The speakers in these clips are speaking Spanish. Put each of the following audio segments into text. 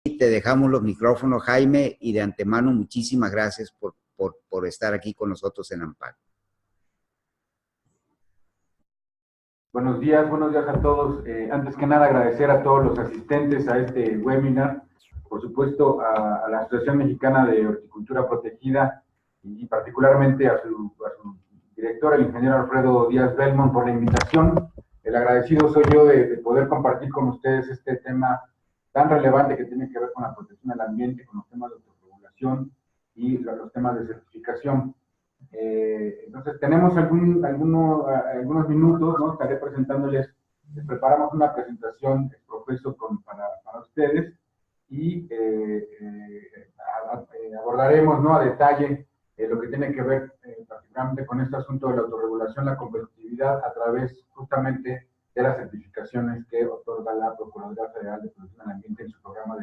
te dejamos los micrófonos, Jaime, y de antemano muchísimas gracias por estar aquí con nosotros en Amparo. Buenos días a todos. Antes que nada, agradecer a todos los asistentes a este webinar, por supuesto a la Asociación Mexicana de Horticultura Protegida y particularmente a su director, el ingeniero Alfredo Díaz Belmont, por la invitación. El agradecido soy yo de poder compartir con ustedes este tema tan relevante que tiene que ver con la protección del ambiente, con los temas de autorregulación y los temas de certificación. Entonces, tenemos algunos minutos, ¿no? Estaré presentándoles, preparamos una presentación profeso para ustedes y abordaremos, ¿no?, a detalle lo que tiene que ver particularmente con este asunto de la autorregulación, la competitividad a través justamente de las certificaciones que otorga la Procuraduría Federal de Protección del Ambiente en su programa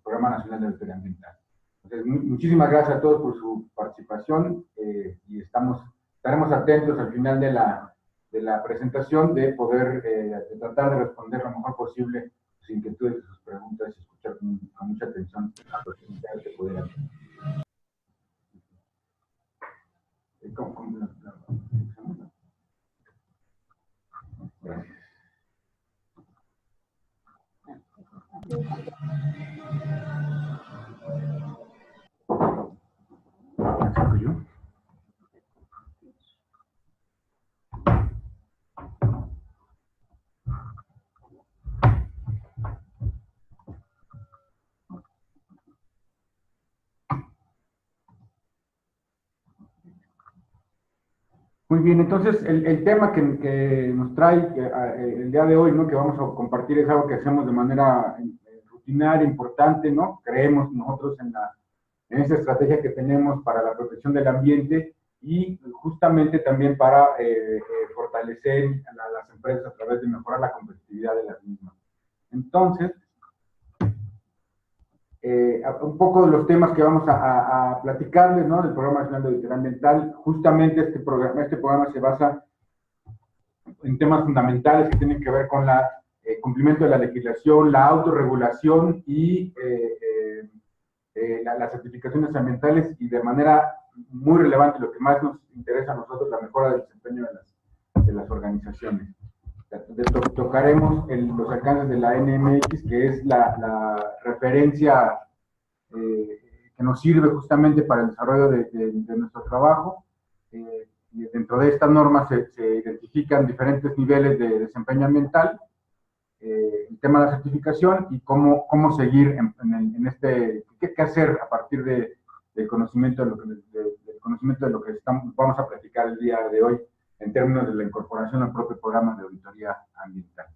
Programa Nacional de Auditoría Ambiental. Entonces, muchísimas gracias a todos por su participación y estaremos atentos al final de la presentación de poder de tratar de responder lo mejor posible sus inquietudes y sus preguntas y escuchar con mucha atención a los invitados que pudieran. Gracias. Muy bien, entonces el tema que nos trae el día de hoy, ¿no?, que vamos a compartir, es algo que hacemos de manera rutinaria, importante, ¿no? Creemos nosotros en esa estrategia que tenemos para la protección del ambiente y justamente también para fortalecer a las empresas a través de mejorar la competitividad de las mismas. Entonces, un poco de los temas que vamos a platicarles, ¿no?, del Programa Nacional de Auditoría Ambiental. Justamente este programa se basa en temas fundamentales que tienen que ver con el cumplimiento de la legislación, la autorregulación y las certificaciones ambientales, y de manera muy relevante, lo que más nos interesa a nosotros, la mejora del desempeño de las organizaciones. Tocaremos los alcances de la NMX, que es la referencia que nos sirve justamente para el desarrollo de nuestro trabajo. Y dentro de estas normas se identifican diferentes niveles de desempeño ambiental, el tema de la certificación y cómo seguir en este, qué hacer a partir del conocimiento de lo que vamos a platicar el día de hoy en términos de la incorporación al propio programa de auditoría ambiental.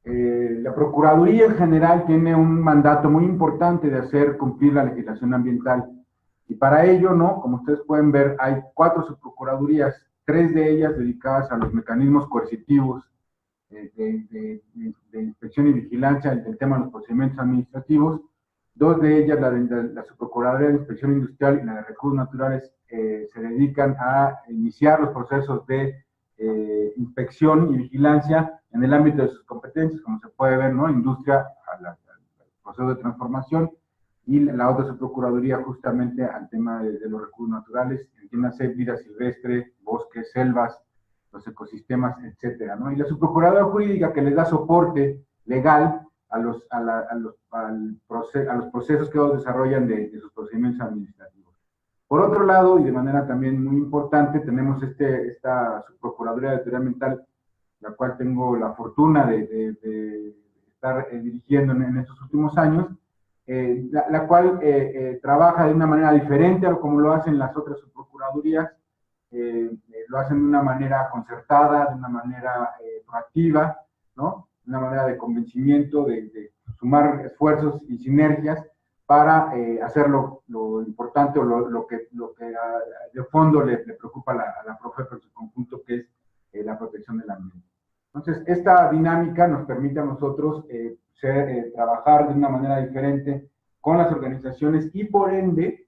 La Procuraduría en general tiene un mandato muy importante de hacer cumplir la legislación ambiental, y para ello, ¿no?, como ustedes pueden ver, hay 4 subprocuradurías, 3 de ellas dedicadas a los mecanismos coercitivos de inspección y vigilancia del tema de los procedimientos administrativos. 2 de ellas, la Subprocuraduría de Inspección Industrial y la de Recursos Naturales, se dedican a iniciar los procesos de inspección y vigilancia en el ámbito de sus competencias, como se puede ver, ¿no?, industria, al proceso de transformación, y la otra Subprocuraduría justamente al tema de los recursos naturales, entiéndase vida silvestre, bosques, selvas, los ecosistemas, etcétera, ¿no? Y la Subprocuradora Jurídica, que les da soporte legal a los procesos que ellos desarrollan de sus procedimientos administrativos. Por otro lado, y de manera también muy importante, tenemos esta Subprocuraduría de Auditoría Ambiental, la cual tengo la fortuna de estar dirigiendo en estos últimos años, la cual trabaja de una manera diferente a como lo hacen las otras subprocuradurías. Lo hacen de una manera concertada, de una manera proactiva, ¿no?, de una manera de convencimiento, de sumar esfuerzos y sinergias para hacer lo importante o lo que de fondo le preocupa a la Profepa en su conjunto, que es la protección del ambiente. Entonces, esta dinámica nos permite a nosotros trabajar de una manera diferente con las organizaciones y, por ende,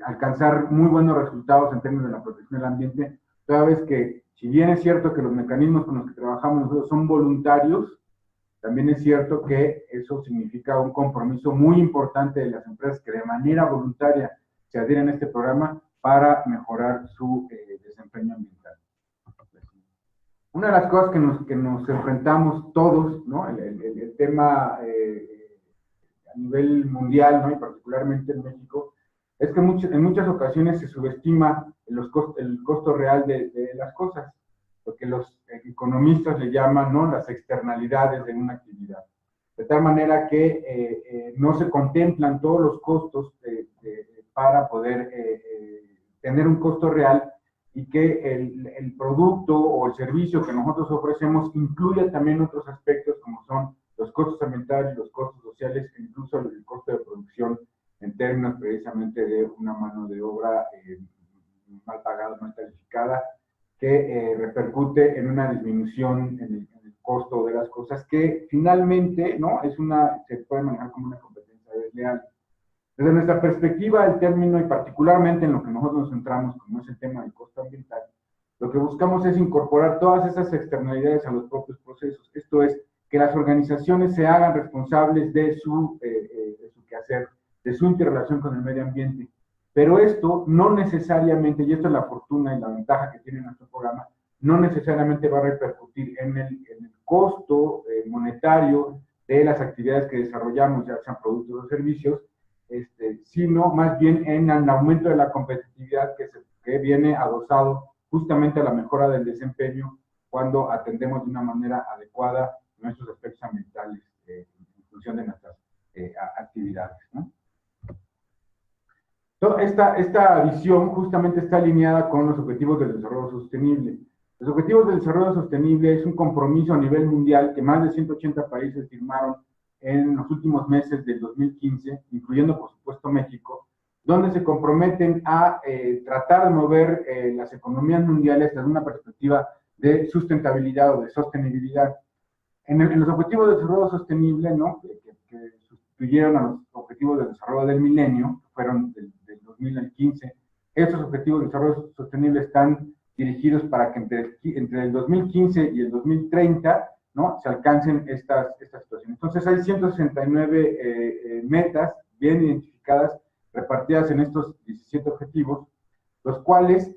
alcanzar muy buenos resultados en términos de la protección del ambiente, toda vez que si bien es cierto que los mecanismos con los que trabajamos nosotros son voluntarios, también es cierto que eso significa un compromiso muy importante de las empresas que de manera voluntaria se adhieren a este programa para mejorar su desempeño ambiental. Una de las cosas que nos enfrentamos todos, ¿no? El tema a nivel mundial, ¿no? Y particularmente en México, es que en muchas ocasiones se subestima el costo real de las cosas, lo que los economistas le llaman, ¿no? Las externalidades de una actividad. De tal manera que no se contemplan todos los costos para poder tener un costo real y que el producto o el servicio que nosotros ofrecemos incluya también otros aspectos como son los costos ambientales, los costos sociales e incluso el costo de producción en términos precisamente de una mano de obra mal pagada, mal calificada, que repercute en una disminución en el costo de las cosas que finalmente, ¿no? Se puede manejar como una competencia desleal. Desde nuestra perspectiva, el término, y particularmente en lo que nosotros nos centramos, como es el tema del costo ambiental, lo que buscamos es incorporar todas esas externalidades a los propios procesos. Esto es, que las organizaciones se hagan responsables de su quehacer, de su interrelación con el medio ambiente. Pero esto no necesariamente, y esto es la fortuna y la ventaja que tiene nuestro programa, no necesariamente va a repercutir en el costo monetario de las actividades que desarrollamos, ya sean productos o servicios, sino más bien en el aumento de la competitividad que viene adosado justamente a la mejora del desempeño cuando atendemos de una manera adecuada nuestros aspectos ambientales en función de nuestras actividades, ¿no? Esta visión justamente está alineada con los Objetivos del Desarrollo Sostenible. Los Objetivos del Desarrollo Sostenible es un compromiso a nivel mundial que más de 180 países firmaron en los últimos meses del 2015, incluyendo por supuesto México, donde se comprometen a tratar de mover las economías mundiales desde una perspectiva de sustentabilidad o de sostenibilidad. En los Objetivos de Desarrollo Sostenible, ¿no? que sustituyeron a los Objetivos de Desarrollo del Milenio, que fueron del 2000 al 15, estos Objetivos de Desarrollo Sostenible están dirigidos para que entre el 2015 y el 2030, ¿no? Se alcancen estas situaciones. Entonces hay 169 metas bien identificadas, repartidas en estos 17 objetivos, los cuales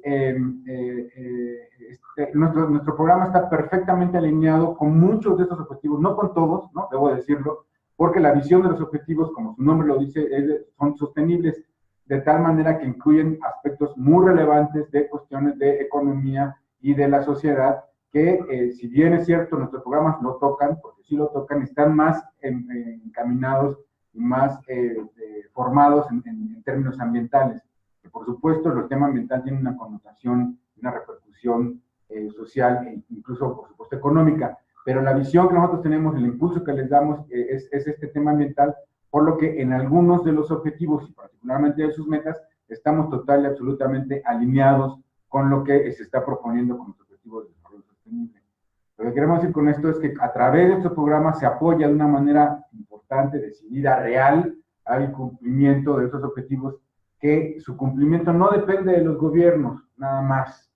nuestro programa está perfectamente alineado con muchos de estos objetivos, no con todos, ¿no? Debo decirlo, porque la visión de los objetivos, como su nombre lo dice, son sostenibles, de tal manera que incluyen aspectos muy relevantes de cuestiones de economía y de la sociedad, que si bien es cierto, nuestros programas lo tocan, porque sí lo tocan, están más encaminados y más formados en términos ambientales. Que por supuesto, el tema ambiental tiene una connotación, una repercusión social e incluso, por supuesto, económica, pero la visión que nosotros tenemos, el impulso que les damos es este tema ambiental, por lo que en algunos de los objetivos, y particularmente de sus metas, estamos total y absolutamente alineados con lo que se está proponiendo como objetivo de desarrollo sostenible. Lo que queremos decir con esto es que a través de estos programas se apoya de una manera importante, decidida, real, al cumplimiento de estos objetivos, que su cumplimiento no depende de los gobiernos, nada más.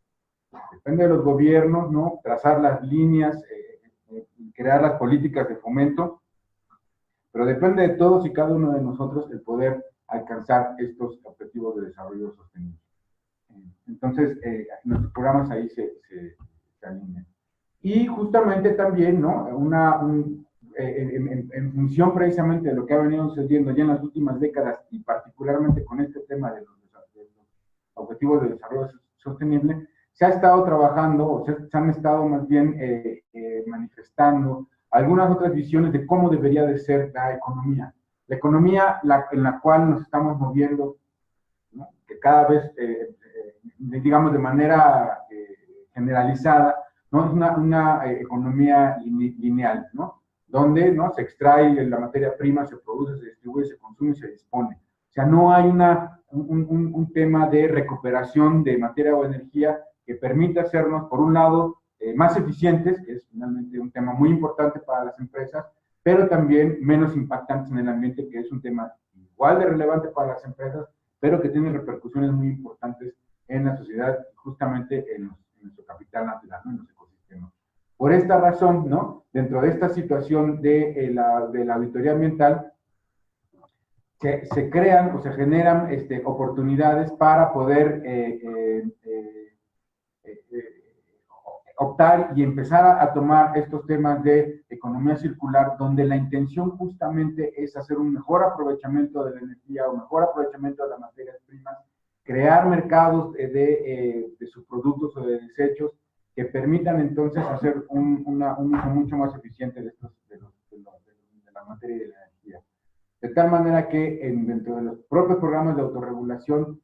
Depende de los gobiernos, ¿no? Trazar las líneas, crear las políticas de fomento, pero depende de todos y cada uno de nosotros el poder alcanzar estos objetivos de desarrollo sostenible. Entonces, nuestros programas ahí se alinean. Y justamente también, ¿no? En función precisamente de lo que ha venido sucediendo ya en las últimas décadas, y particularmente con este tema de los objetivos de desarrollo sostenible, se ha estado trabajando, o se han estado más bien manifestando algunas otras visiones de cómo debería de ser la economía. La economía en la cual nos estamos moviendo, ¿no? Que cada vez, digamos de manera generalizada, ¿no? Es una economía lineal, ¿no? Donde, ¿no? Se extrae la materia prima, se produce, se distribuye, se consume y se dispone. O sea, no hay un tema de recuperación de materia o energía que permita hacernos, por un lado, más eficientes, que es finalmente un tema muy importante para las empresas, pero también menos impactantes en el ambiente, que es un tema igual de relevante para las empresas, pero que tiene repercusiones muy importantes en la sociedad, justamente en nuestro capital natural, ¿no? En los ecosistemas. Por esta razón, ¿no? Dentro de esta situación de la auditoría ambiental, se crean o se generan oportunidades para poder optar y empezar a tomar estos temas de economía circular, donde la intención justamente es hacer un mejor aprovechamiento de la energía o mejor aprovechamiento de las materias primas, crear mercados de subproductos o de desechos que permitan entonces hacer un uso mucho más eficiente de la materia y de la energía. De tal manera que dentro de los propios programas de autorregulación,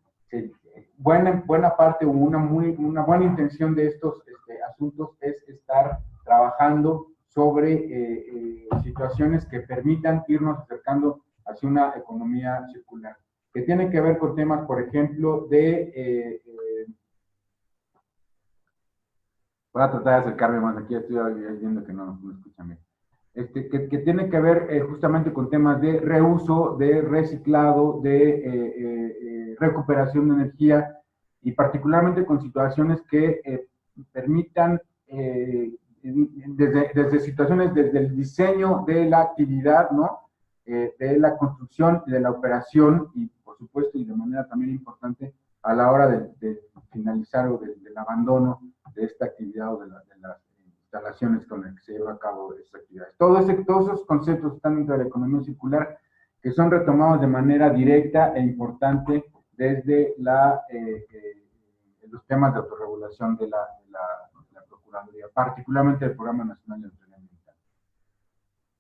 buena parte o una buena intención de estos asuntos es estar trabajando sobre situaciones que permitan irnos acercando hacia una economía circular, que tiene que ver con temas, por ejemplo, voy a tratar de acercarme más, aquí estoy viendo que no escuchan bien. Que tiene que ver justamente con temas de reuso, de reciclado, de recuperación de energía y particularmente con situaciones que permitan, desde situaciones, desde el diseño de la actividad, ¿no? De la construcción y de la operación y, por supuesto, y de manera también importante, a la hora de finalizar o del abandono de esta actividad o de las instalaciones con las que se lleva a cabo estas actividades. Todos esos conceptos están dentro de la economía circular, que son retomados de manera directa e importante desde los temas de autorregulación de la Procuraduría, particularmente el Programa Nacional de Auditoría Ambiental.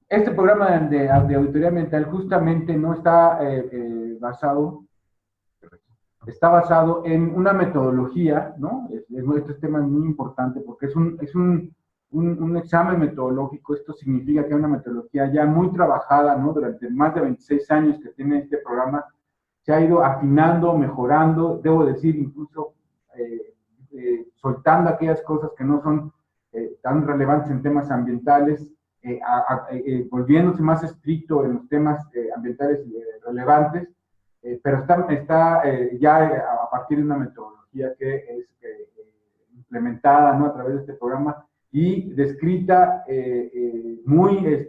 Este programa de auditoría ambiental justamente no está está basado en una metodología, ¿no? Este tema es muy importante porque es un examen metodológico. Esto significa que hay una metodología ya muy trabajada, ¿no? Durante más de 26 años que tiene este programa, se ha ido afinando, mejorando, debo decir, incluso soltando aquellas cosas que no son tan relevantes en temas ambientales, volviéndose más estricto en los temas ambientales relevantes, pero está ya a partir de una metodología que es implementada, ¿no? A través de este programa y descrita muy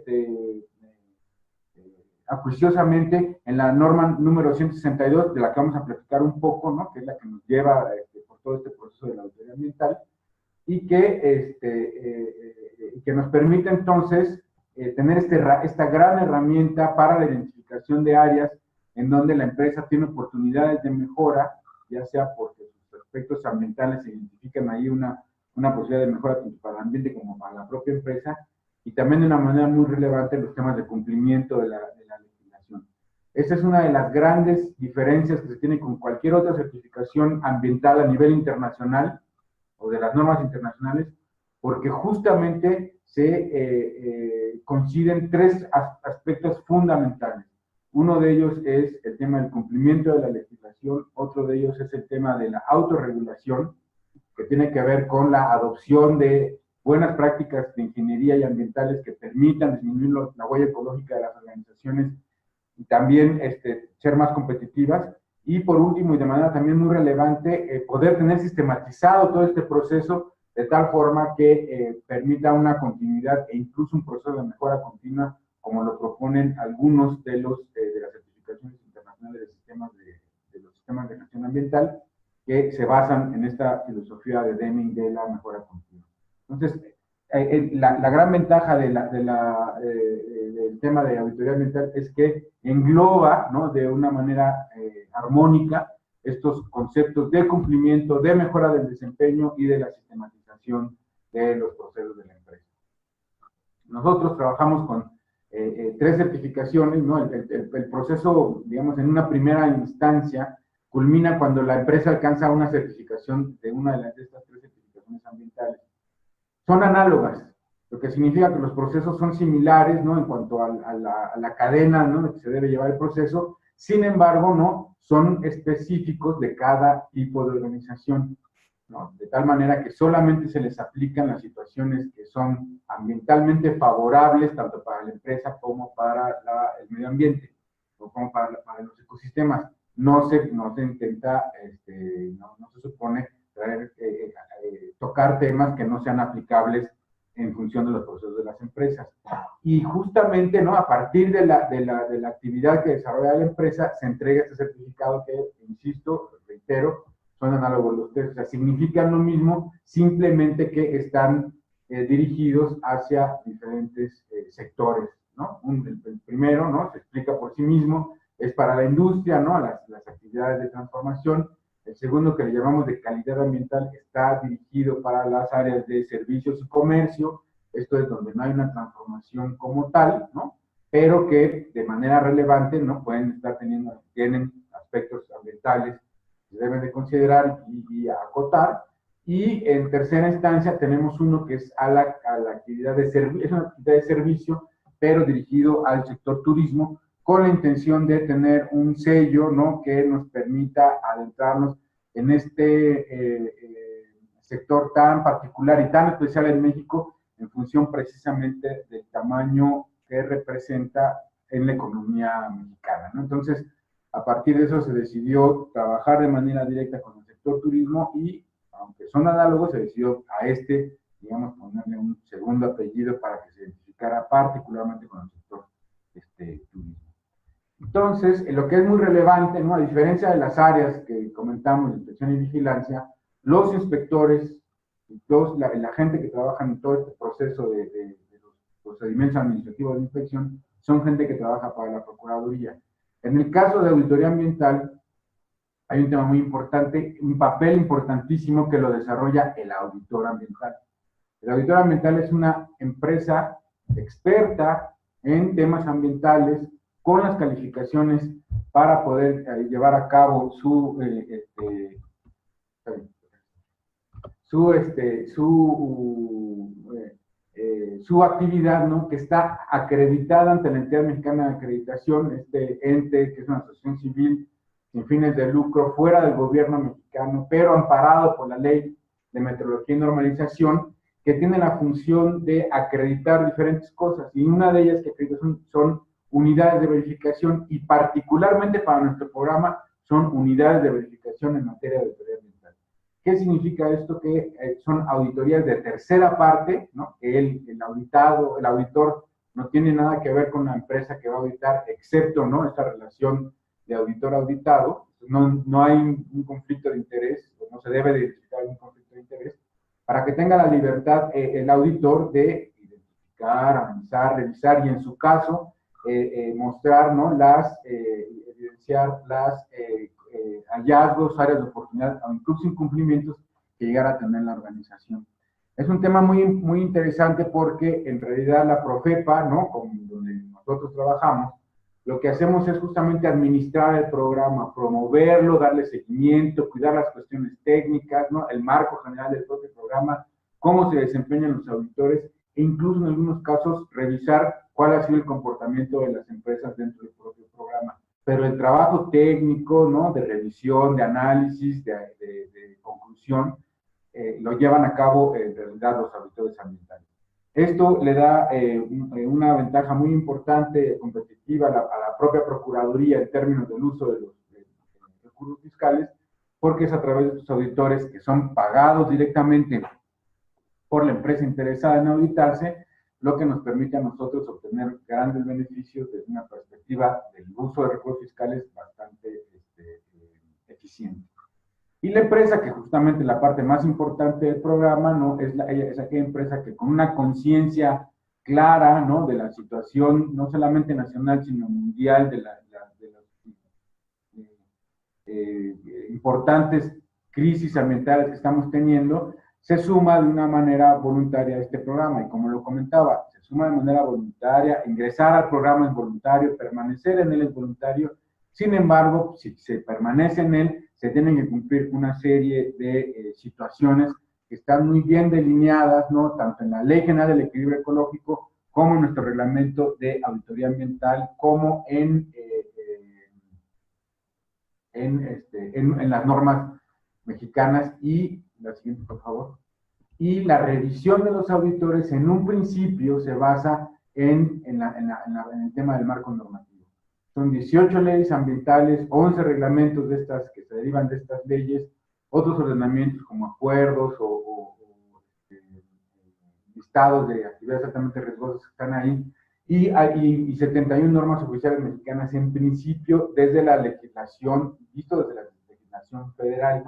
acuciosamente en la norma número 162, de la que vamos a platicar un poco, ¿no? Que es la que nos lleva por todo este proceso de la auditoría ambiental y que nos permite entonces tener esta gran herramienta para la identificación de áreas en donde la empresa tiene oportunidades de mejora, ya sea porque sus aspectos ambientales se identifican ahí una posibilidad de mejora tanto para el ambiente como para la propia empresa, y también de una manera muy relevante los temas de cumplimiento de la legislación. Esa es una de las grandes diferencias que se tiene con cualquier otra certificación ambiental a nivel internacional o de las normas internacionales, porque justamente se coinciden tres aspectos fundamentales. Uno de ellos es el tema del cumplimiento de la legislación, otro de ellos es el tema de la autorregulación, que tiene que ver con la adopción de buenas prácticas de ingeniería y ambientales que permitan disminuir la huella ecológica de las organizaciones y también ser más competitivas. Y por último, y de manera también muy relevante, poder tener sistematizado todo este proceso de tal forma que permita una continuidad e incluso un proceso de mejora continua, como lo proponen algunos de las certificaciones internacionales de los sistemas de gestión ambiental, que se basan en esta filosofía de Deming de la mejora continua. Entonces, la gran ventaja del tema de auditoría ambiental es que engloba, ¿no? De una manera armónica estos conceptos de cumplimiento, de mejora del desempeño y de la sistematización de los procesos de la empresa. Nosotros trabajamos con tres certificaciones, ¿no? El proceso, digamos, en una primera instancia, culmina cuando la empresa alcanza una certificación de una de estas tres certificaciones ambientales. Son análogas, lo que significa que los procesos son similares, ¿no? En cuanto a la cadena, ¿no? De que se debe llevar el proceso. Sin embargo, ¿no? Son específicos de cada tipo de organización, ¿no? De tal manera que solamente se les aplican las situaciones que son ambientalmente favorables, tanto para la empresa como para el medio ambiente, o como para los ecosistemas. No se intenta, no se supone tocar temas que no sean aplicables en función de los procesos de las empresas. Y justamente, ¿no?, a partir de la actividad que desarrolla la empresa, se entrega este certificado que, insisto, reitero, son análogos los tres, o sea, significan lo mismo, simplemente que están dirigidos hacia diferentes sectores, ¿no? El primero, ¿no?, se explica por sí mismo, es para la industria, ¿no?, las actividades de transformación. El segundo, que le llamamos de calidad ambiental, está dirigido para las áreas de servicios y comercio. Esto es donde no hay una transformación como tal, ¿no?, pero que de manera relevante, ¿no?, tienen aspectos ambientales que se deben de considerar y acotar. Y en tercera instancia tenemos uno que es a la actividad de servicio, es una actividad de servicio, pero dirigido al sector turismo, con la intención de tener un sello, ¿no?, que nos permita adentrarnos en este sector tan particular y tan especial en México, en función precisamente del tamaño que representa en la economía mexicana, ¿no? Entonces, a partir de eso se decidió trabajar de manera directa con el sector turismo y, aunque son análogos, se decidió a digamos, ponerle un segundo apellido para que se identificara particularmente con el sector turismo. Entonces, lo que es muy relevante, ¿no?, a diferencia de las áreas que comentamos de inspección y vigilancia, los inspectores, la gente que trabaja en todo este proceso de los procedimientos administrativos de inspección, son gente que trabaja para la Procuraduría. En el caso de auditoría ambiental, hay un tema muy importante, un papel importantísimo que lo desarrolla el auditor ambiental. El auditor ambiental es una empresa experta en temas ambientales, con las calificaciones para poder llevar a cabo su actividad, ¿no?, que está acreditada ante la entidad mexicana de acreditación, este ente que es una asociación civil sin fines de lucro, fuera del gobierno mexicano, pero amparado por la ley de metrología y normalización, que tiene la función de acreditar diferentes cosas, y una de ellas que acredita son unidades de verificación, y particularmente para nuestro programa son unidades de verificación en materia de auditoría ambiental. ¿Qué significa esto? Que son auditorías de tercera parte, ¿no?, que el auditor no tiene nada que ver con la empresa que va a auditar, excepto, ¿no?, esta relación de auditor-auditado. No hay un conflicto de interés, no se debe de identificar un conflicto de interés, para que tenga la libertad el auditor de identificar, analizar, revisar y, en su caso, mostrar, ¿no?, evidenciar las hallazgos, áreas de oportunidad o incluso incumplimientos que llegara a tener la organización. Es un tema muy, muy interesante porque en realidad la Profepa, ¿no?, donde nosotros trabajamos, lo que hacemos es justamente administrar el programa, promoverlo, darle seguimiento, cuidar las cuestiones técnicas, ¿no?, el marco general del propio programa, cómo se desempeñan los auditores, e incluso en algunos casos revisar cuál ha sido el comportamiento de las empresas dentro del propio programa. Pero el trabajo técnico, ¿no?, de revisión, de análisis, de conclusión, lo llevan a cabo en realidad los auditores ambientales. Esto le da una ventaja muy importante, competitiva, a la propia Procuraduría en términos del uso de los recursos fiscales, porque es a través de estos auditores, que son pagados directamente por la empresa interesada en auditarse, lo que nos permite a nosotros obtener grandes beneficios desde una perspectiva del uso de recursos fiscales bastante eficiente. Y la empresa, que justamente la parte más importante del programa, ¿no?, es aquella empresa que, con una conciencia clara, ¿no?, de la situación no solamente nacional sino mundial, de las importantes crisis ambientales que estamos teniendo, se suma de una manera voluntaria a este programa. Y como lo comentaba, se suma de manera voluntaria, ingresar al programa es voluntario, permanecer en él es voluntario. Sin embargo, si se permanece en él, se tienen que cumplir una serie de situaciones que están muy bien delineadas, ¿no?, tanto en la Ley General del Equilibrio Ecológico, como en nuestro reglamento de auditoría ambiental, como en las normas mexicanas. Y la siguiente, por favor. Y la revisión de los auditores, en un principio, se basa en el tema del marco normativo. Son 18 leyes ambientales, 11 reglamentos que se derivan de estas leyes, otros ordenamientos como acuerdos o listados de actividades altamente riesgosas que están ahí, y 71 normas oficiales mexicanas en principio desde la legislación, visto desde la legislación federal.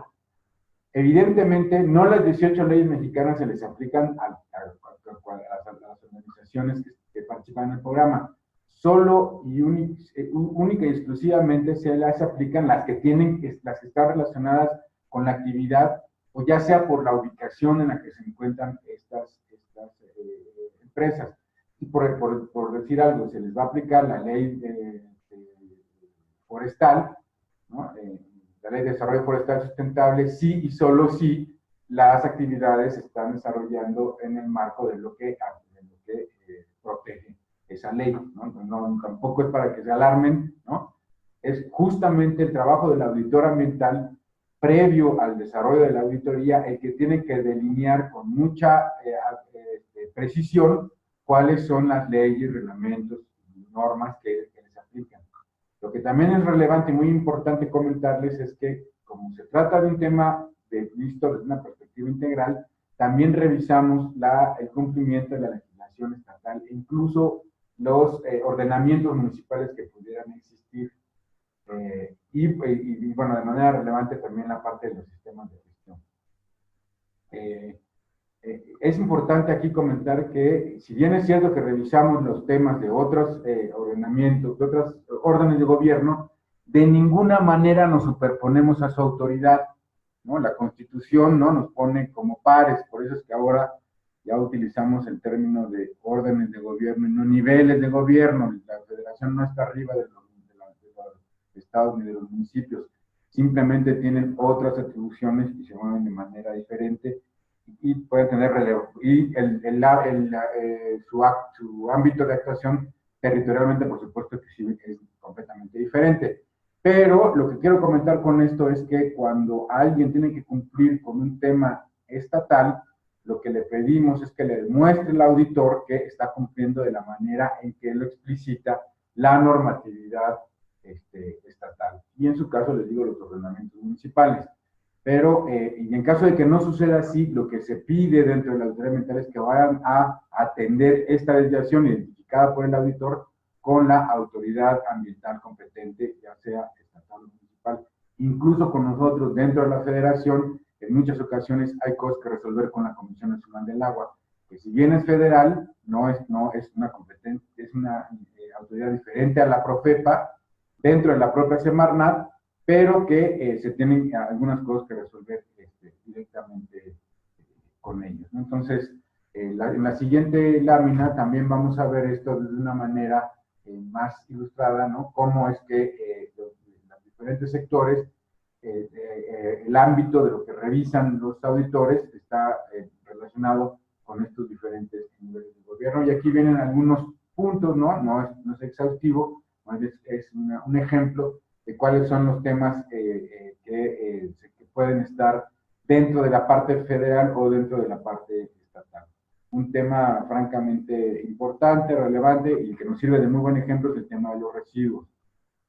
Evidentemente, no las 18 leyes mexicanas se les aplican a las organizaciones que participan en el programa. Solo y única y exclusivamente se las aplican las que están relacionadas con la actividad, o ya sea por la ubicación en la que se encuentran estas empresas. Y por decir algo, se les va a aplicar la ley forestal, ¿no? La Ley de Desarrollo Forestal Sustentable, sí y solo si las actividades se están desarrollando en el marco de lo que protege esa ley, ¿no? Tampoco es para que se alarmen, ¿no? Es justamente el trabajo del auditor ambiental previo al desarrollo de la auditoría el que tiene que delinear con mucha precisión cuáles son las leyes, reglamentos y normas que les aplican. Lo que también es relevante y muy importante comentarles es que, como se trata de un tema visto desde una perspectiva integral, también revisamos el cumplimiento de la legislación estatal e incluso los ordenamientos municipales que pudieran existir. Y bueno, de manera relevante también la parte de los sistemas de gestión. Es importante aquí comentar que, si bien es cierto que revisamos los temas de otros ordenamientos, de otras órdenes de gobierno, de ninguna manera nos superponemos a su autoridad, ¿no? La Constitución, ¿no?, nos pone como pares, por eso es que ahora ya utilizamos el término de órdenes de gobierno y no niveles de gobierno. La federación no está arriba de los estados ni de los municipios, simplemente tienen otras atribuciones y se mueven de manera diferente y pueden tener relevo. Y su ámbito de actuación territorialmente, por supuesto que sí, es completamente diferente. Pero lo que quiero comentar con esto es que cuando alguien tiene que cumplir con un tema estatal, lo que le pedimos es que le demuestre al auditor que está cumpliendo de la manera en que lo explicita la normatividad estatal. Y en su caso, les digo, los ordenamientos municipales. Pero, y en caso de que no suceda así, lo que se pide dentro de la auditoría ambiental es que vayan a atender esta desviación identificada por el auditor con la autoridad ambiental competente, ya sea estatal o municipal. Incluso con nosotros dentro de la federación, en muchas ocasiones hay cosas que resolver con la Comisión Nacional del Agua, que si bien es federal, no es una competente, es una autoridad diferente a la Profepa, dentro de la propia Semarnat, pero que se tienen algunas cosas que resolver directamente con ellos, ¿no? Entonces, en la siguiente lámina también vamos a ver esto de una manera más ilustrada, ¿no? Cómo es que los diferentes sectores, el ámbito de lo que revisan los auditores está relacionado con estos diferentes niveles de gobierno. Y aquí vienen algunos puntos, ¿no? No es exhaustivo, es un ejemplo de cuáles son los temas que pueden estar dentro de la parte federal o dentro de la parte estatal. Un tema francamente importante, relevante y que nos sirve de muy buen ejemplo es el tema de los residuos.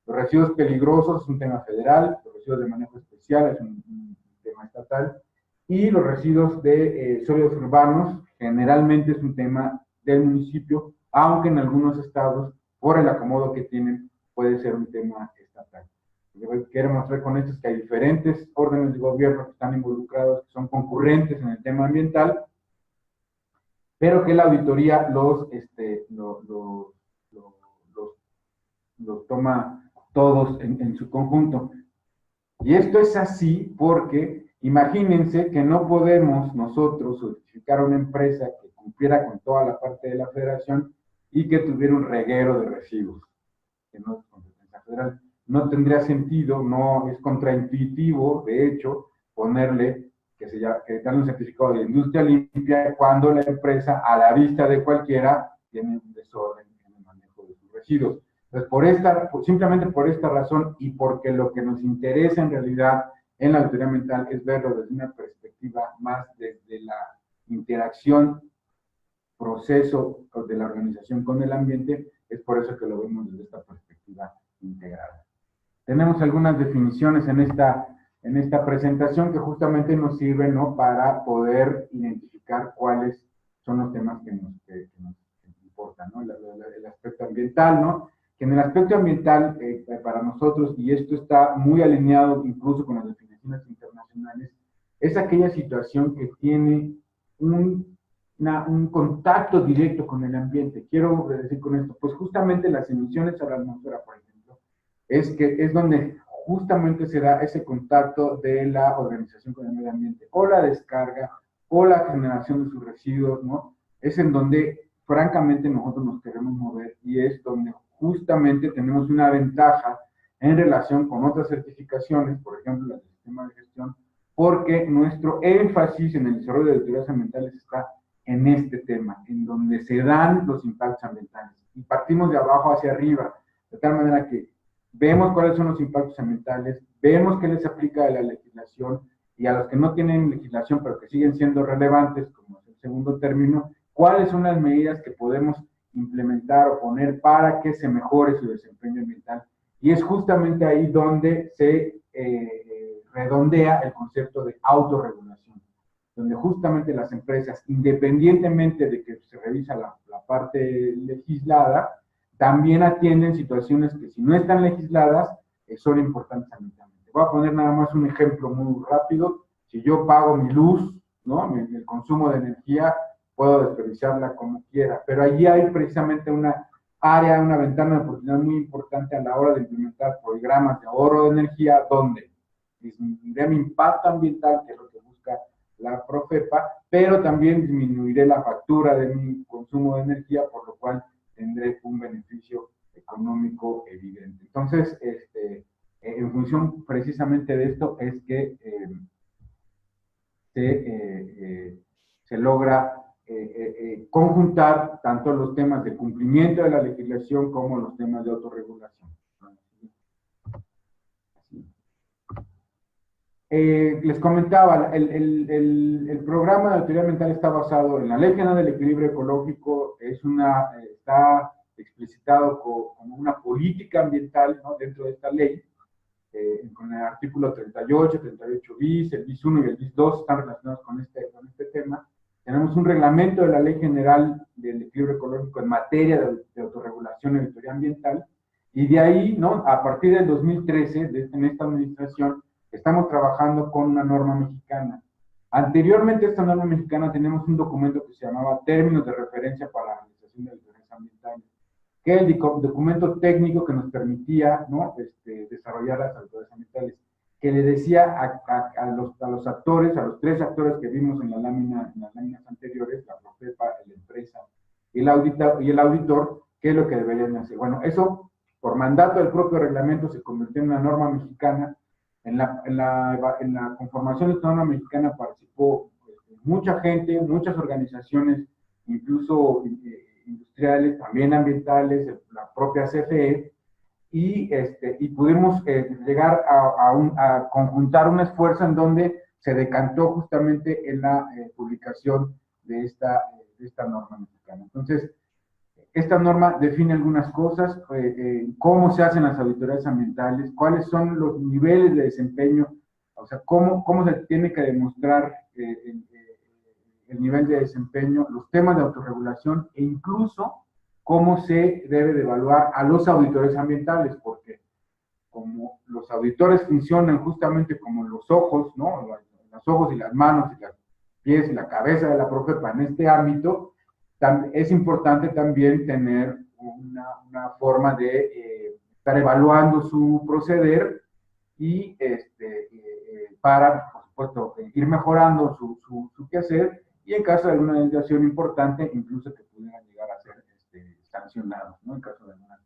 Los residuos peligrosos es un tema federal, los residuos de manejo especial es un tema estatal, y los residuos de sólidos urbanos generalmente es un tema del municipio, aunque en algunos estados, por el acomodo que tienen, puede ser un tema estatal. Lo que quiero mostrar con esto es que hay diferentes órdenes de gobierno que están involucrados, que son concurrentes en el tema ambiental, pero que la auditoría los toma todos en su conjunto. Y esto es así porque imagínense que no podemos nosotros certificar una empresa que cumpliera con toda la parte de la federación y que tuviera un reguero de residuos, que no es competencia federal. No tendría sentido, no es contraintuitivo, de hecho, ponerle que darle un certificado de industria limpia cuando la empresa, a la vista de cualquiera, tiene un desorden en el manejo de sus residuos. Entonces, simplemente por esta razón y porque lo que nos interesa en realidad en la auditoría ambiental es verlo desde una perspectiva más desde la interacción, proceso de la organización con el ambiente, es por eso que lo vemos desde esta perspectiva integrada. Tenemos algunas definiciones en esta en esta presentación que justamente nos sirve, ¿no?, para poder identificar cuáles son los temas que nos importan, ¿no? El aspecto ambiental, ¿no? Que en el aspecto ambiental, para nosotros, y esto está muy alineado incluso con las definiciones internacionales, es aquella situación que tiene un contacto directo con el ambiente. Quiero decir con esto, pues justamente las emisiones a la atmósfera, por ejemplo, es donde justamente se da ese contacto de la organización con el medio ambiente, o la descarga, o la generación de sus residuos, ¿no? Es en donde, francamente, nosotros nos queremos mover, y es donde justamente tenemos una ventaja en relación con otras certificaciones, por ejemplo, la del sistema de gestión, porque nuestro énfasis en el desarrollo de auditorías ambientales está en este tema, en donde se dan los impactos ambientales, y partimos de abajo hacia arriba, de tal manera que vemos cuáles son los impactos ambientales, vemos qué les aplica a la legislación, y a los que no tienen legislación pero que siguen siendo relevantes, como es el segundo término, cuáles son las medidas que podemos implementar o poner para que se mejore su desempeño ambiental. Y es justamente ahí donde se redondea el concepto de autorregulación, donde justamente las empresas, independientemente de que se revisa la parte legislada, también atienden situaciones que, si no están legisladas, son importantes ambientalmente. Voy a poner nada más un ejemplo muy rápido. Si yo pago mi luz, ¿no?, el consumo de energía, puedo desperdiciarla como quiera, pero allí hay precisamente una área, una ventana de oportunidad muy importante a la hora de implementar programas de ahorro de energía, donde disminuiré mi impacto ambiental, que es lo que busca la Profepa, pero también disminuiré la factura de mi consumo de energía, por lo cual tendré un beneficio económico evidente. Entonces, en función precisamente de esto es que se logra conjuntar tanto los temas de cumplimiento de la legislación como los temas de autorregulación. Les comentaba, el programa de auditoría ambiental está basado en la Ley General del Equilibrio Ecológico, está explicitado como una política ambiental, ¿no?, dentro de esta ley, con el artículo 38, 38 bis, el bis 1 y el bis 2 están relacionados con este tema. Tenemos un reglamento de la Ley General del Equilibrio Ecológico en materia de autorregulación y auditoría ambiental, y de ahí, ¿no?, a partir del 2013, en esta administración, estamos trabajando con una norma mexicana. Anteriormente a esta norma mexicana tenemos un documento que se llamaba Términos de Referencia para la Realización de Auditorías Ambientales, que es el documento técnico que nos permitía, ¿no?, desarrollar las auditorías ambientales, que le decía a los actores, a los tres actores que vimos en las láminas anteriores, la Profepa, la empresa y el auditor, qué es lo que deberían hacer. Bueno, eso, por mandato del propio reglamento, se convirtió en una norma mexicana. En la conformación de esta norma mexicana participó mucha gente, muchas organizaciones, incluso industriales, también ambientales, la propia CFE, y pudimos llegar a conjuntar un esfuerzo en donde se decantó justamente en la publicación de esta norma mexicana. Entonces, esta norma define algunas cosas, cómo se hacen las auditorías ambientales, cuáles son los niveles de desempeño, o sea, cómo se tiene que demostrar el nivel de desempeño, los temas de autorregulación, e incluso cómo se debe de evaluar a los auditores ambientales, porque como los auditores funcionan justamente como los ojos, ¿no?, los ojos y las manos y los pies y la cabeza de la Profepa en este ámbito, es importante también tener una forma de estar evaluando su proceder y para, por supuesto, ir mejorando su quehacer, y en caso de alguna desviación importante, incluso que pudieran llegar a ser sancionados, ¿no?, en caso de algunas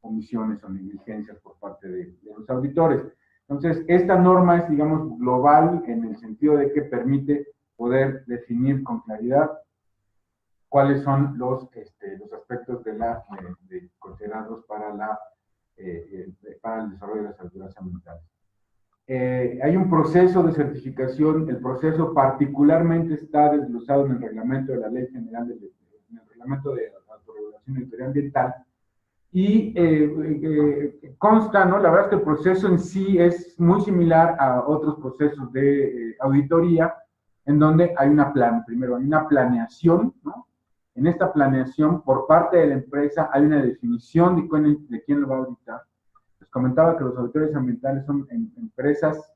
omisiones o negligencias por parte de los auditores. Entonces, esta norma es, digamos, global en el sentido de que permite poder definir con claridad cuáles son los aspectos considerados para el desarrollo de las auditorías ambientales. Hay un proceso de certificación, el proceso particularmente está desglosado en el reglamento de la Ley General, en el reglamento de autorregulación y auditoría ambiental, y consta, ¿no? La verdad es que el proceso en sí es muy similar a otros procesos de auditoría, en donde hay primero hay una planeación, ¿no? En esta planeación, por parte de la empresa, hay una definición de quién lo va a auditar. Les comentaba que los auditores ambientales son empresas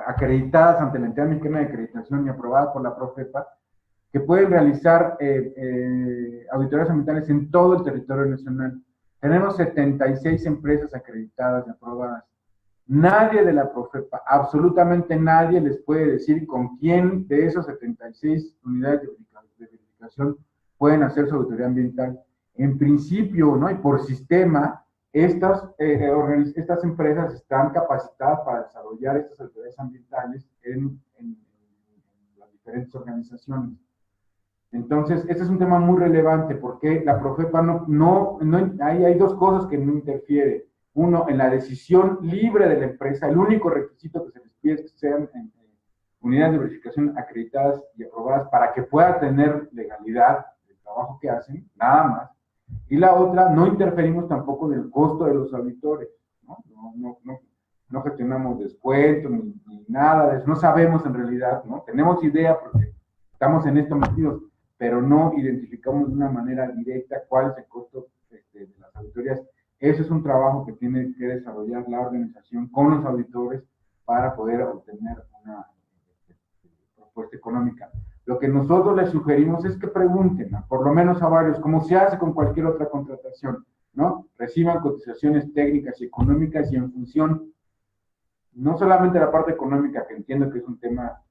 acreditadas ante la entidad mexicana de acreditación y aprobadas por la Profepa, que pueden realizar auditorías ambientales en todo el territorio nacional. Tenemos 76 empresas acreditadas y aprobadas. Nadie de la Profepa, absolutamente nadie les puede decir con quién de esos 76 unidades de verificación pueden hacer su auditoría ambiental. En principio, ¿no? Y por sistema, estas empresas están capacitadas para desarrollar estas auditorías ambientales en las diferentes organizaciones. Entonces, este es un tema muy relevante porque la Profepa hay dos cosas que no interfieren. Uno, en la decisión libre de la empresa, el único requisito que se les pide es que sean unidades de verificación acreditadas y aprobadas para que pueda tener legalidad del trabajo que hacen, nada más. Y la otra, no interferimos tampoco en el costo de los auditores, ¿no? No gestionamos descuentos ni nada de eso, no sabemos en realidad, ¿no? Tenemos idea porque estamos en esto metidos, pero no identificamos de una manera directa cuál es el costo de las auditorías. Ese es un trabajo que tiene que desarrollar la organización con los auditores para poder obtener una propuesta económica. Lo que nosotros les sugerimos es que pregunten, ¿no? Por lo menos a varios, como se hace con cualquier otra contratación, ¿no? Reciban cotizaciones técnicas y económicas y en función, no solamente de la parte económica, que entiendo que es un tema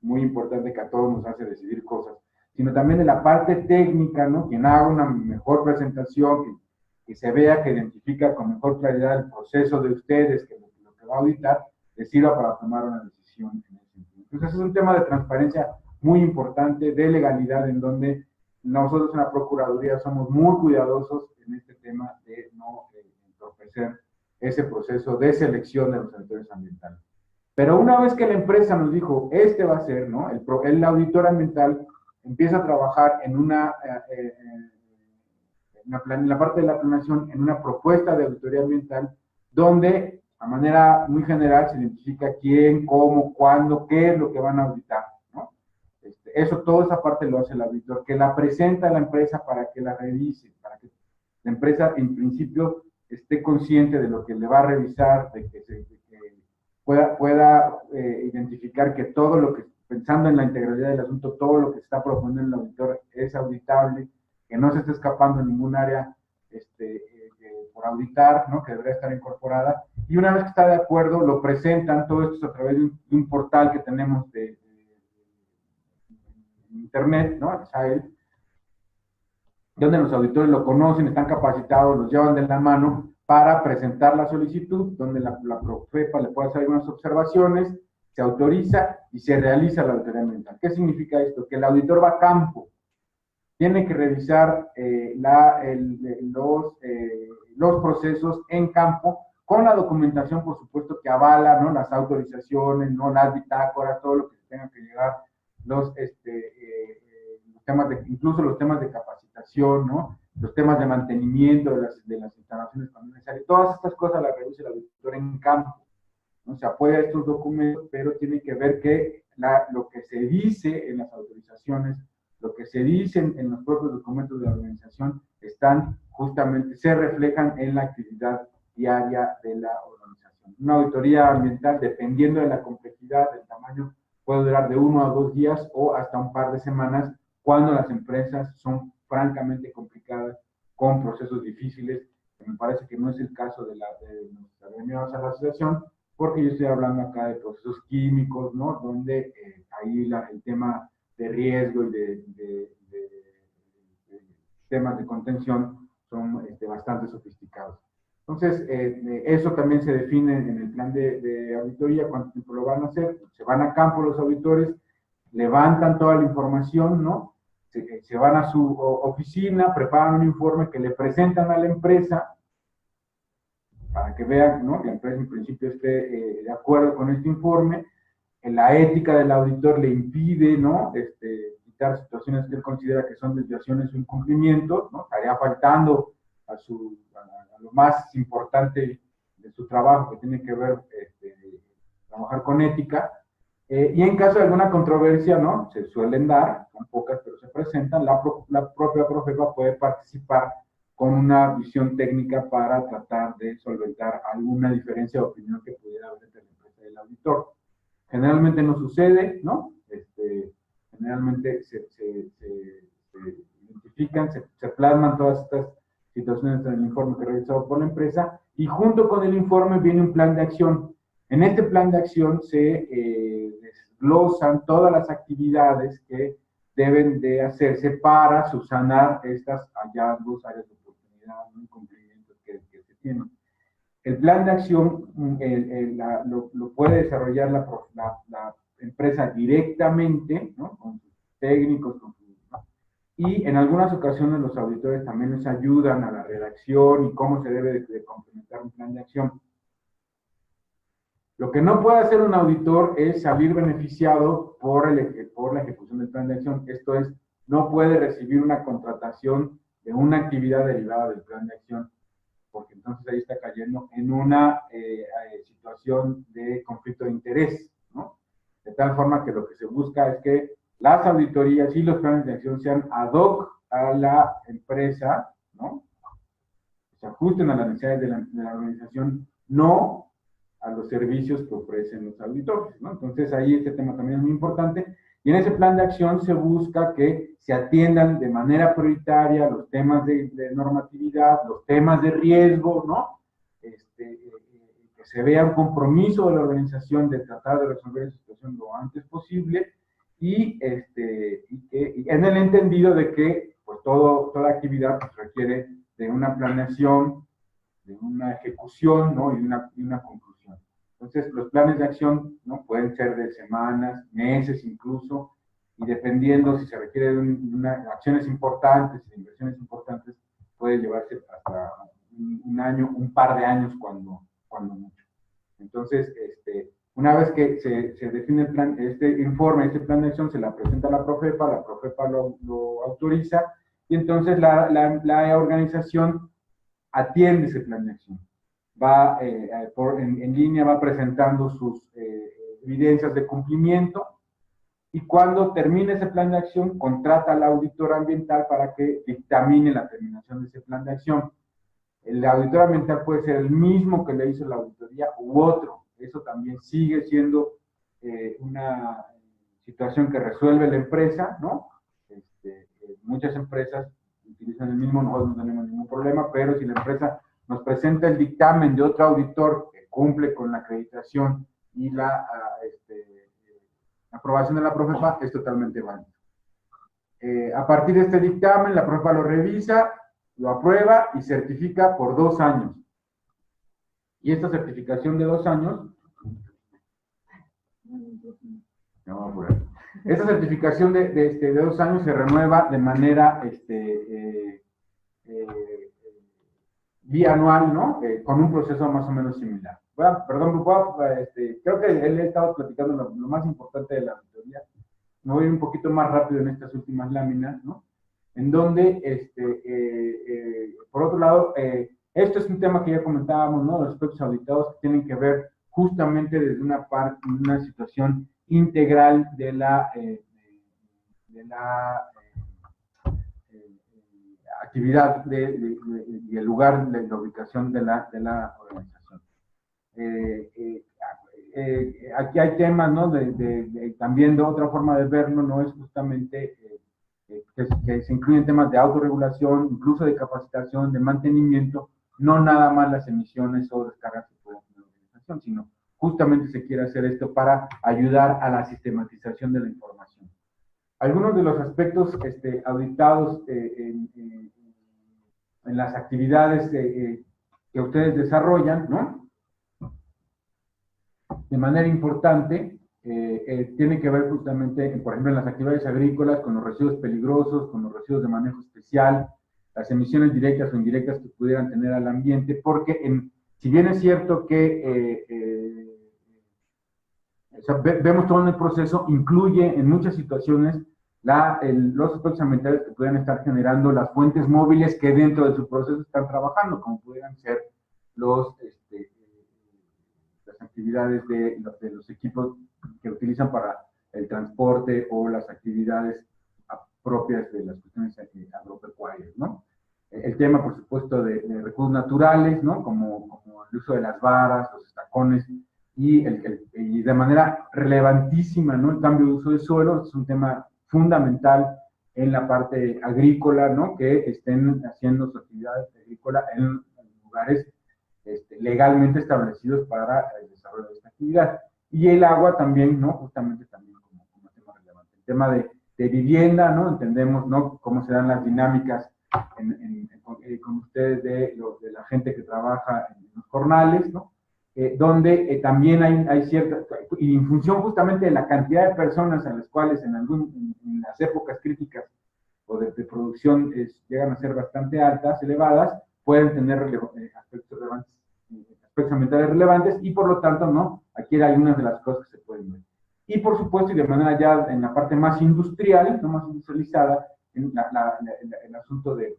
muy importante que a todos nos hace decidir cosas, sino también de la parte técnica, ¿no? Quien haga una mejor presentación, que se vea, que identifica con mejor claridad el proceso de ustedes, que lo que va a auditar, les sirva para tomar una decisión en ese sentido. Entonces, es un tema de transparencia muy importante, de legalidad, en donde nosotros en la Procuraduría somos muy cuidadosos en este tema de no entorpecer ese proceso de selección de los auditores ambientales. Pero una vez que la empresa nos dijo, este va a ser, ¿no? El auditor ambiental empieza a trabajar en la parte de la planeación, en una propuesta de auditoría ambiental, donde a manera muy general se identifica quién, cómo, cuándo, qué es lo que van a auditar, ¿no? Toda esa parte lo hace el auditor, que la presenta a la empresa para que la revise, para que la empresa en principio esté consciente de lo que le va a revisar, de que pueda identificar que todo lo que, pensando en la integralidad del asunto, todo lo que está proponiendo el auditor es auditable, que no se esté escapando en ningún área por auditar, ¿no? Que debería estar incorporada. Y una vez que está de acuerdo, lo presentan, todo esto a través de un portal que tenemos de internet, ¿no? Exael, donde los auditores lo conocen, están capacitados, los llevan de la mano para presentar la solicitud, donde la Profepa le puede hacer algunas observaciones, se autoriza y se realiza la auditoría ambiental. ¿Qué significa esto? Que el auditor va a campo, tiene que revisar los procesos en campo, con la documentación, por supuesto, que avala, ¿no? Las autorizaciones, ¿no? Las bitácoras, todo lo que tengan que llegar, incluso los temas de capacitación, ¿no? Los temas de mantenimiento de las instalaciones cuando necesarias. Todas estas cosas las revisa el auditor en campo, ¿no? Se apoya a estos documentos, pero tiene que ver que lo que se dice en las autorizaciones, lo que se dice en los propios documentos de la organización, se reflejan en la actividad diaria de la organización. Una auditoría ambiental, dependiendo de la complejidad, del tamaño, puede durar de 1 a 2 días o hasta un par de semanas, cuando las empresas son francamente complicadas, con procesos difíciles, que me parece que no es el caso de los agremiados a la asociación, porque yo estoy hablando acá de procesos químicos, ¿no? Donde ahí el tema de riesgo y de temas de contención son bastante sofisticados. Entonces, eso también se define en el plan de auditoría, cuánto tiempo lo van a hacer. Se van a campo los auditores, levantan toda la información, ¿no? Se van a su oficina, preparan un informe que le presentan a la empresa para que vean, ¿no? Que la empresa en principio esté de acuerdo con este informe. La ética del auditor le impide, ¿no? evitar situaciones que él considera que son desviaciones o incumplimientos, ¿no? Estaría faltando a lo más importante de su trabajo, que tiene que ver trabajar con ética. Y en caso de alguna controversia, ¿no? Se suelen dar, son pocas, pero se presentan, la propia Profepa puede participar con una visión técnica para tratar de solventar alguna diferencia de opinión que pudiera haber entre la empresa y el auditor. Generalmente no sucede, ¿no? Generalmente se identifican, se plasman todas estas situaciones en el informe que realizado por la empresa, y junto con el informe viene un plan de acción. En este plan de acción se desglosan todas las actividades que deben de hacerse para subsanar estas hallazgos, áreas de oportunidad, incumplimientos que se tienen. El plan de acción lo puede desarrollar la empresa directamente, ¿no? Con sus técnicos, ¿no? Y en algunas ocasiones los auditores también les ayudan a la redacción y cómo se debe de complementar un plan de acción. Lo que no puede hacer un auditor es salir beneficiado por la ejecución del plan de acción. Esto es, no puede recibir una contratación de una actividad derivada del plan de acción, porque entonces ahí está cayendo en una situación de conflicto de interés, ¿no? De tal forma que lo que se busca es que las auditorías y los planes de acción sean ad hoc a la empresa, ¿no? Se ajusten a las necesidades de la organización, no a los servicios que ofrecen los auditores, ¿no? Entonces ahí este tema también es muy importante, y en ese plan de acción se busca que se atiendan de manera prioritaria los temas de normatividad, los temas de riesgo, ¿no? Que se vea un compromiso de la organización de tratar de resolver esa situación lo antes posible, y en el entendido de que pues toda actividad pues, requiere de una planeación, de una ejecución, ¿no? y una conclusión. Entonces, los planes de acción, ¿no? Pueden ser de semanas, meses incluso, y dependiendo si se requiere de acciones importantes, de inversiones importantes, puede llevarse hasta un año, un par de años cuando mucho. Entonces, una vez que se define el plan, este informe, este plan de acción, se la presenta a la Profepa lo autoriza, y entonces la organización atiende ese plan de acción. Va en línea, va presentando sus evidencias de cumplimiento, y cuando termine ese plan de acción, contrata al auditor ambiental para que dictamine la terminación de ese plan de acción. El auditor ambiental puede ser el mismo que le hizo la auditoría u otro. Eso también sigue siendo una situación que resuelve la empresa, ¿no? Muchas empresas utilizan el mismo, nosotros no tenemos ningún problema, pero si la empresa nos presenta el dictamen de otro auditor que cumple con la acreditación y la aprobación de la Profepa, es totalmente válido. A partir de este dictamen, la Profepa lo revisa, lo aprueba y certifica por 2 años. Y esta certificación de 2 años, esta certificación de 2 años se renueva de manera bianual, ¿no? Con un proceso más o menos similar. Bueno, perdón, creo que él ha estado platicando lo más importante de la auditoría. Me voy a ir un poquito más rápido en estas últimas láminas, ¿no? En donde, por otro lado, esto es un tema que ya comentábamos, ¿no? Los aspectos auditados que tienen que ver justamente desde una situación integral de la actividad y el lugar de la ubicación de la organización. Aquí hay temas, ¿no? También de otra forma de verlo, ¿no? Es justamente que se incluyen temas de autorregulación, incluso de capacitación, de mantenimiento, no nada más las emisiones o descargas que pueden tener la organización, sino justamente se quiere hacer esto para ayudar a la sistematización de la información. Algunos de los aspectos auditados en las actividades que ustedes desarrollan, ¿no? De manera importante, tiene que ver justamente, por ejemplo, en las actividades agrícolas, con los residuos peligrosos, con los residuos de manejo especial, las emisiones directas o indirectas que pudieran tener al ambiente, porque si bien es cierto que vemos todo en el proceso, incluye en muchas situaciones los aspectos ambientales que pudieran estar generando las fuentes móviles que dentro de su proceso están trabajando, como pudieran ser las actividades de los equipos que utilizan para el transporte o las actividades propias de las cuestiones agropecuarias, ¿no? El tema, por supuesto, de recursos naturales, ¿no? Como el uso de las varas, los estacones, y de manera relevantísima, ¿no? El cambio de uso de suelo es un tema fundamental en la parte agrícola, ¿no? Que estén haciendo su actividad agrícola en lugares legalmente establecidos para el desarrollo de esta actividad. Y el agua también, ¿no? Justamente también como tema relevante. El tema de vivienda, ¿no? Entendemos, ¿no? Cómo se dan las dinámicas con ustedes de la gente que trabaja en los jornales, ¿no? Donde también hay cierta, y en función justamente de la cantidad de personas a las cuales en las épocas críticas o de producción llegan a ser bastante altas, elevadas, pueden tener aspectos ambientales relevantes, y por lo tanto, ¿no? Aquí hay algunas de las cosas que se pueden ver. Y por supuesto, y de manera ya en la parte más industrial, no más industrializada, el asunto del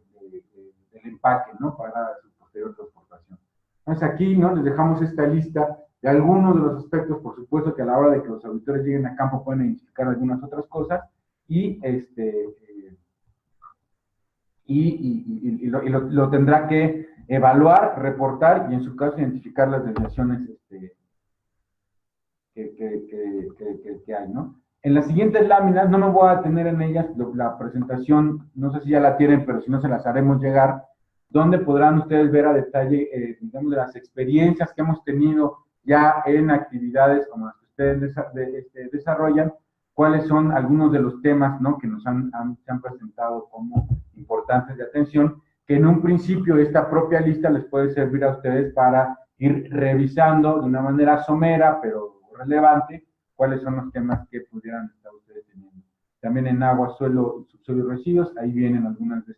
empaque, ¿no? Para su posterior transportación. Entonces aquí, ¿no? Les dejamos esta lista de algunos de los aspectos, por supuesto que a la hora de que los auditores lleguen a campo pueden identificar algunas otras cosas, y lo tendrá que evaluar, reportar y en su caso identificar las desviaciones que hay, ¿no? En las siguientes láminas, no me voy a detener en ellas, la presentación, no sé si ya la tienen, pero si no se las haremos llegar, donde podrán ustedes ver a detalle, digamos, de las experiencias que hemos tenido ya en actividades como las que ustedes desarrollan, cuáles son algunos de los temas, ¿no? Que nos se han presentado como importantes de atención, que en un principio esta propia lista les puede servir a ustedes para ir revisando de una manera somera, pero relevante, cuáles son los temas que pudieran estar ustedes teniendo. También en agua, suelo, subsuelo y residuos, ahí vienen algunas de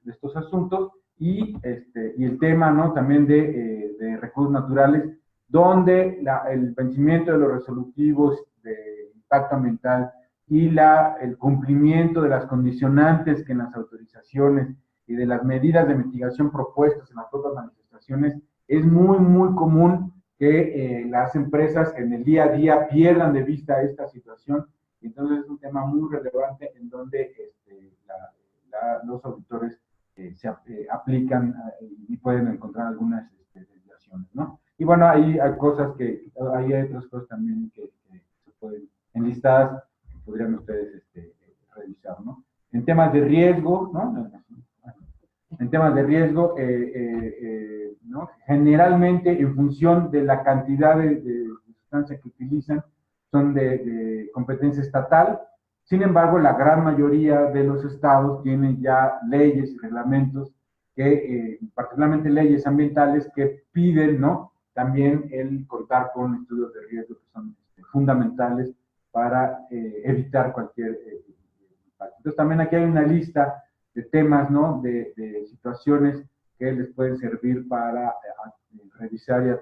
estos asuntos, y el tema, ¿no? También de recursos naturales, donde el vencimiento de los resolutivos de impacto ambiental y el cumplimiento de las condicionantes que en las autorizaciones y de las medidas de mitigación propuestas en las propias manifestaciones, es muy, muy común que las empresas en el día a día pierdan de vista esta situación. Entonces es un tema muy relevante en donde los auditores se aplican y pueden encontrar algunas desviaciones, ¿no? Y bueno, hay cosas hay otras cosas también que se pueden enlistadas, que podrían ustedes revisar, ¿no? En temas de riesgo, ¿no? En temas de riesgo, ¿no? Generalmente en función de la cantidad de sustancias que utilizan, son de competencia estatal. Sin embargo, la gran mayoría de los estados tienen ya leyes y reglamentos, particularmente leyes ambientales, que piden, ¿no? También el contar con estudios de riesgo que son fundamentales para evitar cualquier impacto. Entonces, también aquí hay una lista de temas, ¿no? De situaciones que les pueden servir para revisar de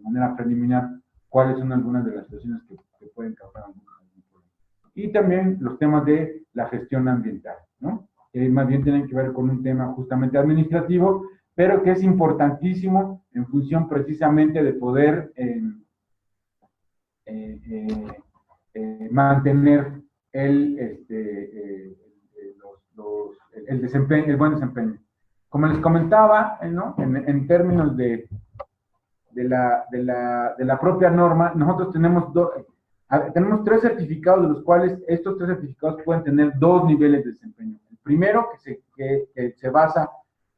manera preliminar cuáles son algunas de las situaciones que pueden causar algún problema. Y también los temas de la gestión ambiental, ¿no? Más bien tienen que ver con un tema justamente administrativo, pero que es importantísimo en función precisamente de poder mantener el desempeño, el buen desempeño. Como les comentaba, ¿no? En términos de la propia norma, nosotros tenemos tres certificados, de los cuales estos tres certificados pueden tener dos niveles de desempeño. El primero, que se basa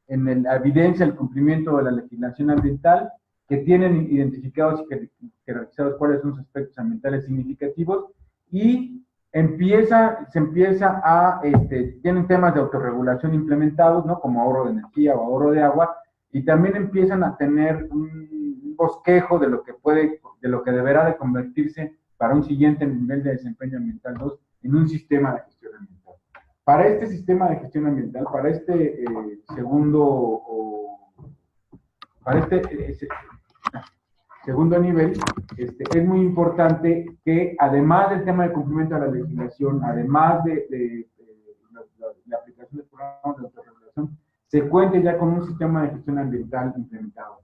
en la evidencia del cumplimiento de la legislación ambiental, que tienen identificados y caracterizados cuáles son sus aspectos ambientales significativos, y tienen temas de autorregulación implementados, ¿no? Como ahorro de energía o ahorro de agua, y también empiezan a tener un bosquejo de lo que deberá de convertirse para un siguiente nivel de desempeño ambiental 2 en un sistema de gestión ambiental. Para este sistema de gestión ambiental, para segundo nivel, es muy importante que además del tema de cumplimiento a la legislación, además de la aplicación de programas de autorregulación, se cuente ya con un sistema de gestión ambiental implementado.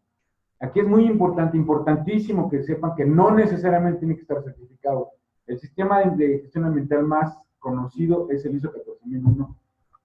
Aquí es muy importante, importantísimo que sepan que no necesariamente tiene que estar certificado. El sistema de gestión ambiental más conocido es el ISO 14001.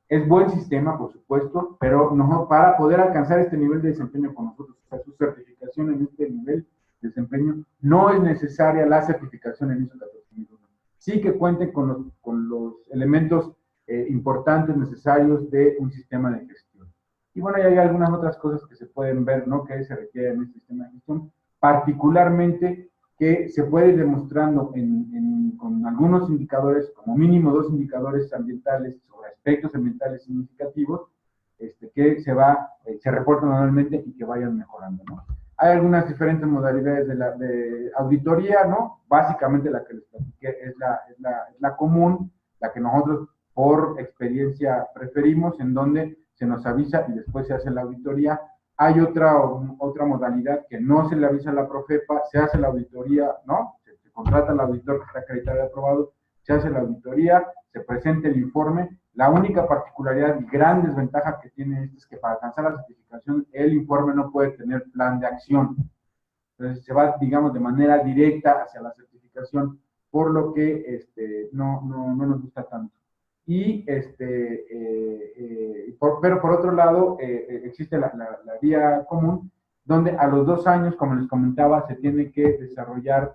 Es buen sistema, por supuesto, pero no, para poder alcanzar este nivel de desempeño con nosotros, o sea, su certificación en este nivel de desempeño, no es necesaria la certificación en ISO 14001. Sí que cuenten con los elementos importantes, necesarios de un sistema de gestión. Y bueno, ya hay algunas otras cosas que se pueden ver, ¿no? Que se requieren en este sistema de gestión, particularmente que se puede ir demostrando con algunos indicadores, como mínimo 2 indicadores ambientales sobre aspectos ambientales significativos, que se reportan anualmente y que vayan mejorando, ¿no? Hay algunas diferentes modalidades de auditoría, ¿no? Básicamente la que les platiqué es la común, la que nosotros por experiencia preferimos, en donde se nos avisa y después se hace la auditoría. Hay otra modalidad que no se le avisa a la Profepa, se hace la auditoría, ¿no? Se contrata al auditor que está acreditado y aprobado, se hace la auditoría, se presenta el informe. La única particularidad y gran desventaja que tiene esto es que para alcanzar la certificación, el informe no puede tener plan de acción. Entonces se va, digamos, de manera directa hacia la certificación, por lo que no nos gusta tanto. Y pero por otro lado, existe la vía común, donde a los 2 años, como les comentaba, se tiene que desarrollar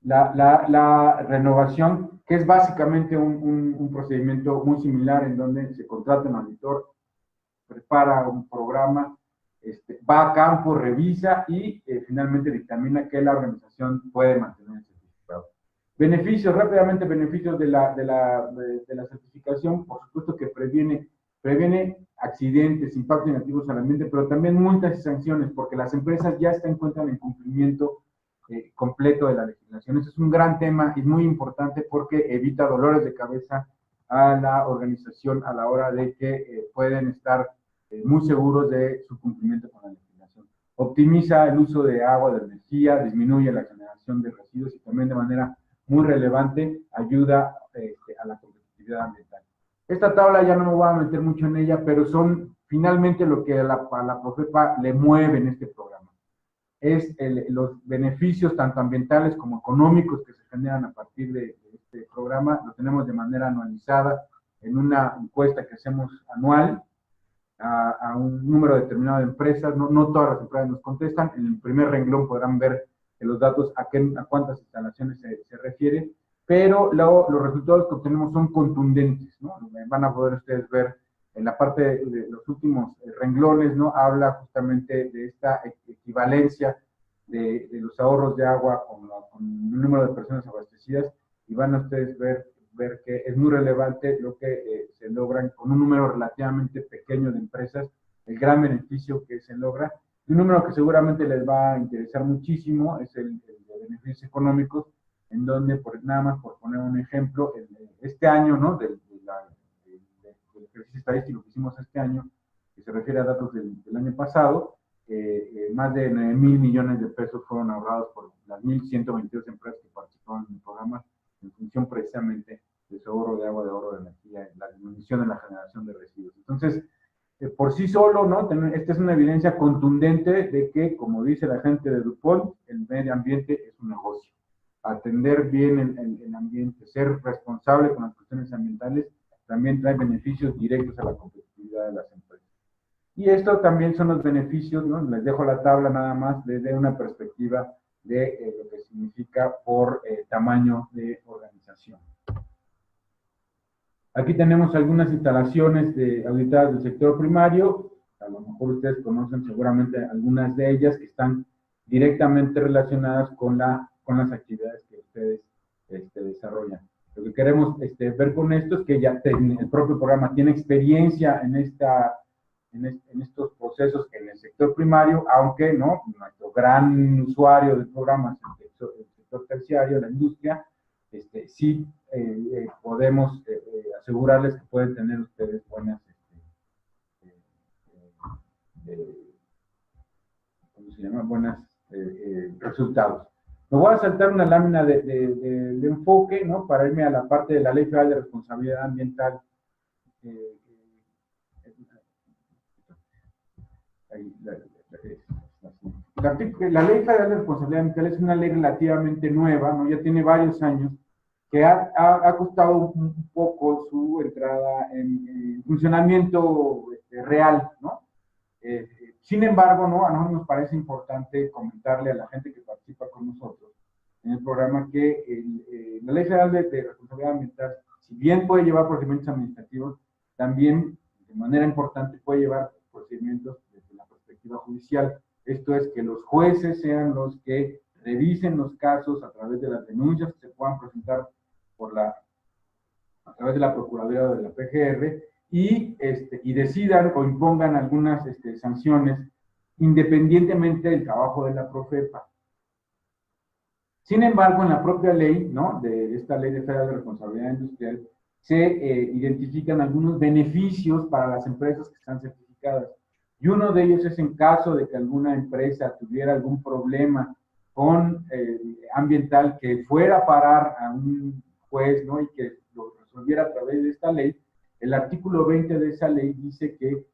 la renovación, que es básicamente un procedimiento muy similar, en donde se contrata un auditor, prepara un programa, va a campo, revisa y finalmente dictamina que la organización puede mantener el certificado. Beneficios, rápidamente, beneficios de la certificación. Por supuesto que previene accidentes, impactos negativos al ambiente, pero también multas y sanciones, porque las empresas ya se encuentran en cumplimiento completo de la legislación. Ese es un gran tema y muy importante, porque evita dolores de cabeza a la organización a la hora de que pueden estar muy seguros de su cumplimiento con la legislación. Optimiza el uso de agua, de energía, disminuye la generación de residuos y también, de manera muy relevante, ayuda a la competitividad ambiental. Esta tabla ya no me voy a meter mucho en ella, pero son finalmente lo que a la Profepa le mueve en este programa. Es los beneficios tanto ambientales como económicos que se generan a partir de este programa. Lo tenemos de manera anualizada en una encuesta que hacemos anual a un número determinado de empresas. No todas las empresas nos contestan. En el primer renglón podrán ver los datos a cuántas instalaciones se refiere, pero los resultados que obtenemos son contundentes, ¿no? Van a poder ustedes ver en la parte de los últimos renglones, ¿no? Habla justamente de esta equivalencia de los ahorros de agua con el número de personas abastecidas, y van a ustedes ver que es muy relevante lo que se logran con un número relativamente pequeño de empresas, el gran beneficio que se logra. Un número que seguramente les va a interesar muchísimo es el de beneficios económicos, en donde, nada más por poner un ejemplo, este año, ¿no? del ejercicio estadístico que hicimos este año, que se refiere a datos del año pasado, más de 9,000 millones de pesos fueron ahorrados por las 1,122 empresas que participaron en el programa, en función precisamente de su ahorro de agua, de ahorro de energía, la disminución de la generación de residuos. Entonces, por sí solo, ¿no? Esta es una evidencia contundente de que, como dice la gente de DuPont, el medio ambiente es un negocio. Atender bien el ambiente, ser responsable con las cuestiones ambientales, también trae beneficios directos a la competitividad de las empresas. Y esto también son los beneficios, ¿no? Les dejo la tabla nada más desde una perspectiva de lo que significa por tamaño de organización. Aquí tenemos algunas instalaciones auditadas del sector primario. A lo mejor ustedes conocen seguramente algunas de ellas, que están directamente relacionadas con las actividades que ustedes desarrollan. Lo que queremos ver con esto es que ya el propio programa tiene experiencia en estos procesos en el sector primario, aunque no, nuestro gran usuario del programa es el sector terciario, la industria. Sí podemos asegurarles que pueden tener ustedes buenas se llama? Buenos resultados. Me voy a saltar una lámina de enfoque, ¿no? Para irme a la parte de la Ley Federal de Responsabilidad Ambiental. La Ley Federal de Responsabilidad Ambiental es una ley relativamente nueva, ¿no? Ya tiene varios años, que ha costado un poco su entrada en funcionamiento real, ¿no? Sin embargo, ¿no? A nosotros nos parece importante comentarle a la gente que participa con nosotros en el programa que la Ley Federal de Responsabilidad Ambiental, si bien puede llevar procedimientos administrativos, también de manera importante puede llevar procedimientos desde la perspectiva judicial. Esto es que los jueces sean los que revisen los casos a través de las denuncias que se puedan presentar a través de la Procuraduría o de la PGR y decidan o impongan algunas sanciones independientemente del trabajo de la Profepa. Sin embargo, en la propia ley, ¿no? De esta Ley Federal de Responsabilidad Industrial, se identifican algunos beneficios para las empresas que están certificadas. Y uno de ellos es en caso de que alguna empresa tuviera algún problema con ambiental que fuera a parar a un juez, ¿no? Y que lo resolviera a través de esta ley. El artículo 20 de esa ley dice que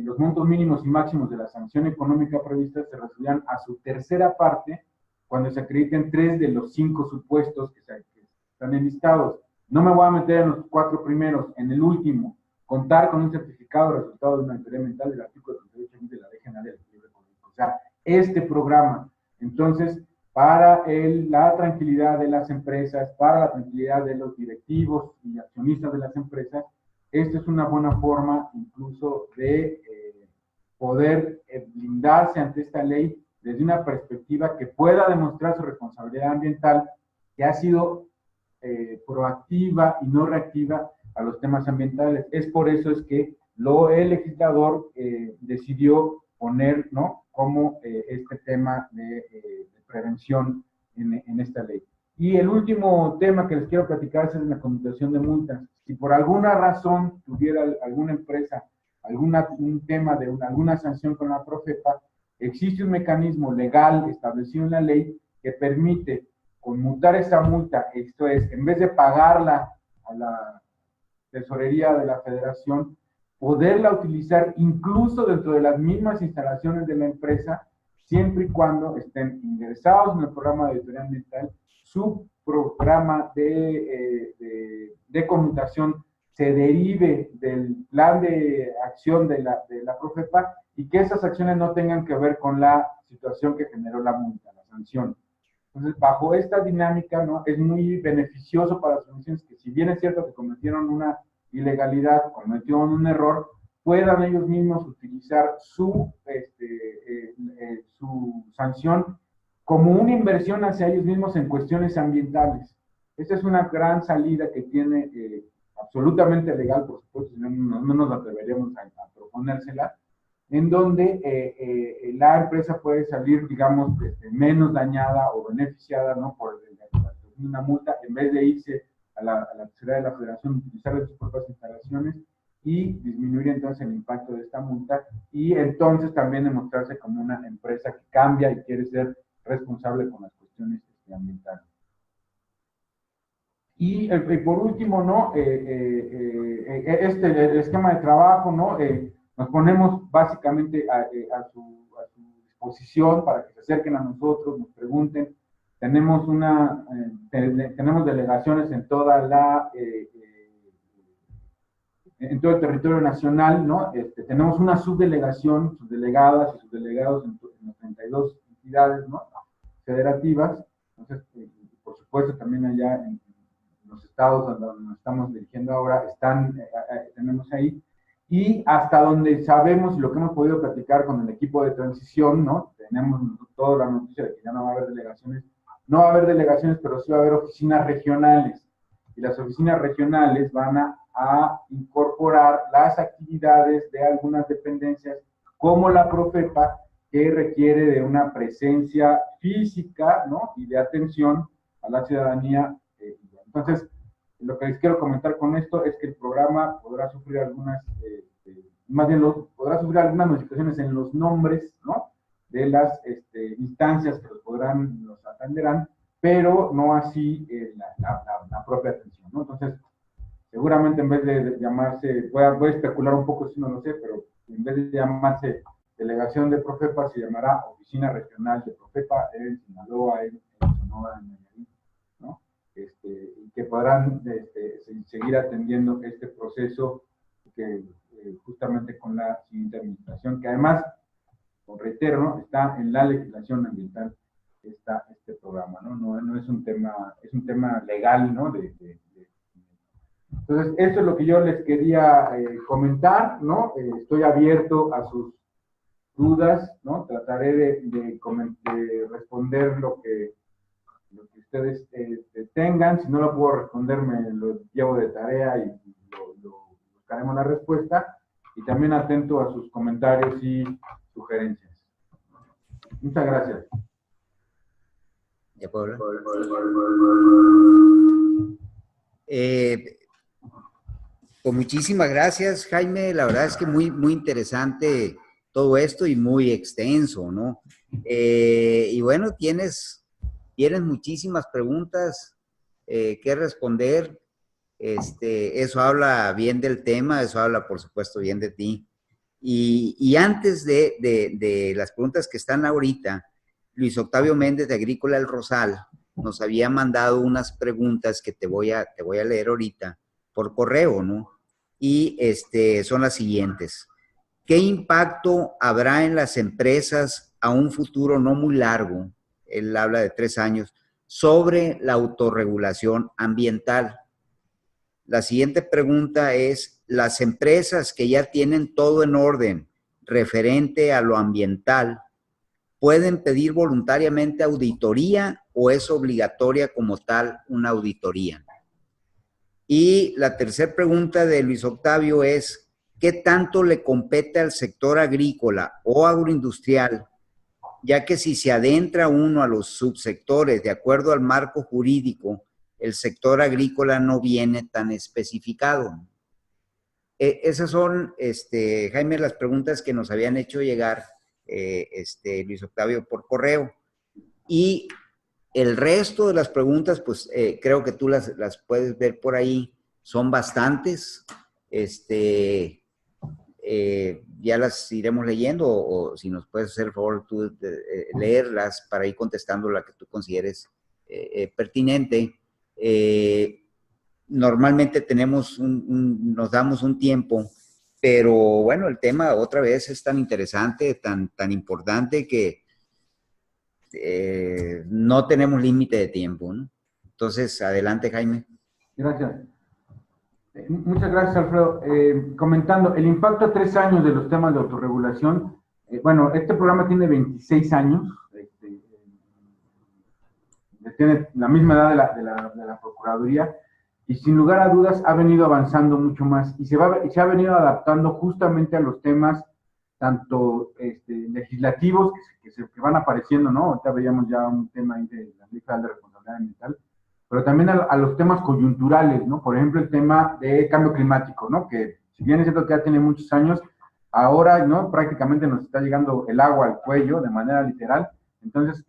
los montos mínimos y máximos de la sanción económica prevista se resolverán a su tercera parte cuando se acrediten 3 de los 5 supuestos que están enlistados. No me voy a meter en los 4 primeros. En el último, contar con un certificado de resultado de una autoridad ambiental del artículo 38 de la Ley General del Equilibrio Económico. O sea, este programa, entonces, para la tranquilidad de las empresas, para la tranquilidad de los directivos y accionistas de las empresas, esta es una buena forma incluso de poder blindarse ante esta ley desde una perspectiva que pueda demostrar su responsabilidad ambiental, que ha sido proactiva y no reactiva a los temas ambientales. Es por eso es que el legislador decidió poner, ¿no? Como este tema de prevención en esta ley. Y el último tema que les quiero platicar es la conmutación de multas. Si por alguna razón tuviera alguna empresa un tema de alguna sanción con la Profepa, existe un mecanismo legal establecido en la ley que permite conmutar esa multa, esto es, en vez de pagarla a la tesorería de la Federación, poderla utilizar incluso dentro de las mismas instalaciones de la empresa, siempre y cuando estén ingresados en el programa de auditoría ambiental, su programa de conmutación se derive del plan de acción de la Profepa y que esas acciones no tengan que ver con la situación que generó la multa, la sanción. Entonces, bajo esta dinámica, ¿no? Es muy beneficioso para las organizaciones que, si bien es cierto que cometieron una ilegalidad, cometieron un error, puedan ellos mismos utilizar su sanción como una inversión hacia ellos mismos en cuestiones ambientales. Esta es una gran salida que tiene, absolutamente legal, por supuesto, si no nos atreveríamos a proponérsela, en donde la empresa puede salir, digamos, menos dañada o beneficiada, ¿no? Por una multa, en vez de irse a la tesorería de la Federación, utilizar sus propias instalaciones y disminuir entonces el impacto de esta multa y entonces también demostrarse como una empresa que cambia y quiere ser responsable con las cuestiones ambientales. Y por último, ¿no? El esquema de trabajo, ¿no? Nos ponemos básicamente a su disposición para que se acerquen a nosotros, nos pregunten. Tenemos delegaciones en en todo el territorio nacional, ¿no? Tenemos una subdelegación, subdelegadas y subdelegados en las 32 entidades, ¿no? Federativas. Entonces, por supuesto, también allá en los estados donde nos estamos dirigiendo ahora, tenemos ahí. Y hasta donde sabemos y lo que hemos podido platicar con el equipo de transición, ¿no? Tenemos toda la noticia de que ya no va a haber delegaciones. No va a haber delegaciones, pero sí va a haber oficinas regionales. Y las oficinas regionales van a incorporar las actividades de algunas dependencias, como la Profepa, que requiere de una presencia física, ¿no? Y de atención a la ciudadanía. Entonces, lo que les quiero comentar con esto es que el programa podrá sufrir podrá sufrir algunas modificaciones en los nombres, ¿no? de las instancias que los atenderán, pero no así la propia atención, ¿no? Entonces, seguramente en vez de llamarse, voy a especular un poco si no lo sé, pero en vez de llamarse Delegación de Profepa, se llamará Oficina Regional de Profepa en Sinaloa, en Sonora, en Nayarit, ¿no? Y que podrán seguir atendiendo este proceso que justamente con la siguiente administración, que además, lo reitero, ¿no? Está en la legislación ambiental este programa, ¿no? No es un tema legal, ¿no? Entonces, esto es lo que yo les quería comentar, ¿no? Estoy abierto a sus dudas, ¿no? Trataré de responder lo que ustedes tengan. Si no lo puedo responder, me lo llevo de tarea y buscaremos la respuesta. Y también atento a sus comentarios y sugerencias. Muchas gracias. ¿Ya puedo hablar? Pues muchísimas gracias, Jaime. La verdad es que muy, muy interesante todo esto y muy extenso, ¿no? Y bueno, tienes muchísimas preguntas que responder. Eso habla bien del tema, eso habla, por supuesto, bien de ti. Y antes de las preguntas que están ahorita, Luis Octavio Méndez de Agrícola El Rosal nos había mandado unas preguntas que te voy a leer ahorita por correo, ¿no? Y son las siguientes. ¿Qué impacto habrá en las empresas a un futuro no muy largo? Él habla de 3 años, sobre la autorregulación ambiental. La siguiente pregunta es, ¿las empresas que ya tienen todo en orden referente a lo ambiental pueden pedir voluntariamente auditoría o es obligatoria como tal una auditoría? Y la tercera pregunta de Luis Octavio es, ¿qué tanto le compete al sector agrícola o agroindustrial? Ya que si se adentra uno a los subsectores de acuerdo al marco jurídico, el sector agrícola no viene tan especificado. Esas son, Jaime, las preguntas que nos habían hecho llegar Luis Octavio por correo. Y el resto de las preguntas, pues creo que tú las puedes ver por ahí, son bastantes. Ya las iremos leyendo o si nos puedes hacer el favor tú de leerlas para ir contestando la que tú consideres pertinente. Normalmente nos damos un tiempo, pero bueno, el tema otra vez es tan interesante, tan importante que no tenemos límite de tiempo, ¿no? Entonces, adelante, Jaime. Gracias. Muchas gracias, Alfredo. Comentando, el impacto a 3 años de los temas de autorregulación, bueno, este programa tiene 26 años, tiene la misma edad de la Procuraduría, y sin lugar a dudas ha venido avanzando mucho más, y se ha venido adaptando justamente a los temas tanto legislativos que van apareciendo, ¿no? Ahorita veíamos ya un tema ahí de la Ley Federal de Responsabilidad Ambiental, pero también a los temas coyunturales, ¿no? Por ejemplo, el tema de cambio climático, ¿no? Que si bien es cierto que ya tiene muchos años, ahora, ¿no? Prácticamente nos está llegando el agua al cuello de manera literal. Entonces,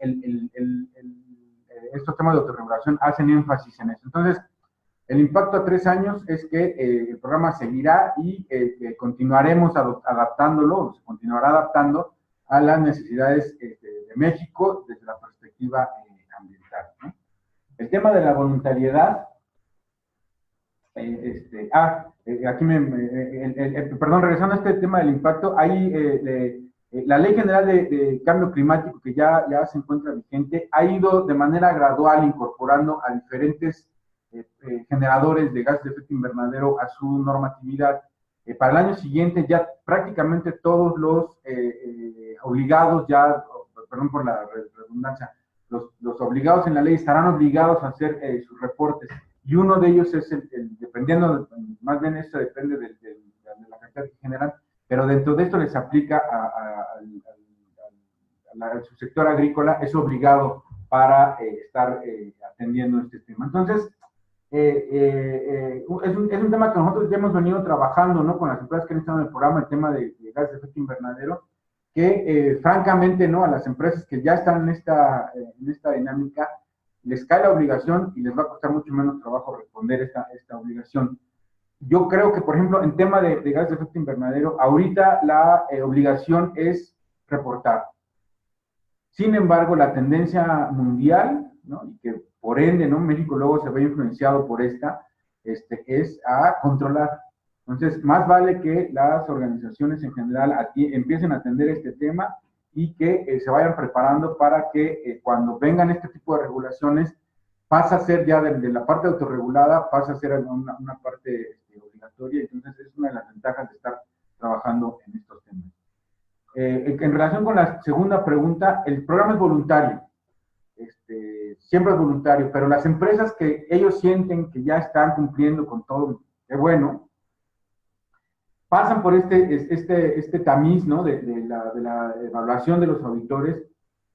estos temas de autorregulación hacen énfasis en eso. Entonces, el impacto a 3 años es que el programa seguirá y continuaremos adaptándolo, se continuará adaptando a las necesidades de México desde la perspectiva ambiental, ¿no? El tema de la voluntariedad, perdón, regresando a este tema del impacto, hay la Ley General de Cambio Climático, que ya se encuentra vigente, ha ido de manera gradual incorporando a diferentes generadores de gases de efecto invernadero a su normatividad. Para el año siguiente ya prácticamente todos los obligados, perdón por la redundancia, los obligados en la ley estarán obligados a hacer sus reportes, y uno de ellos es dependiendo, más bien esto depende de la cantidad que generan, pero dentro de esto les aplica al subsector agrícola, es obligado para estar atendiendo este tema. Entonces, es un tema que nosotros ya hemos venido trabajando, ¿no? Con las empresas que han estado en el programa, el tema de gases de efecto invernadero, que francamente, ¿no? A las empresas que ya están en esta dinámica, les cae la obligación y les va a costar mucho menos trabajo responder esta obligación. Yo creo que, por ejemplo, en tema de gases de efecto invernadero, ahorita la obligación es reportar. Sin embargo, la tendencia mundial, ¿no? Y que por ende, ¿no? México luego se ve influenciado por esta, es a controlar. Entonces, más vale que las organizaciones en general empiecen a atender este tema y que se vayan preparando para que cuando vengan este tipo de regulaciones, pasa a ser ya de la parte autorregulada, pasa a ser una parte obligatoria. Entonces, es una de las ventajas de estar trabajando en estos temas. En relación con la segunda pregunta, el programa es voluntario. Siempre es voluntario, pero las empresas que ellos sienten que ya están cumpliendo con todo, qué bueno, pasan por este tamiz, ¿no? de la evaluación de los auditores.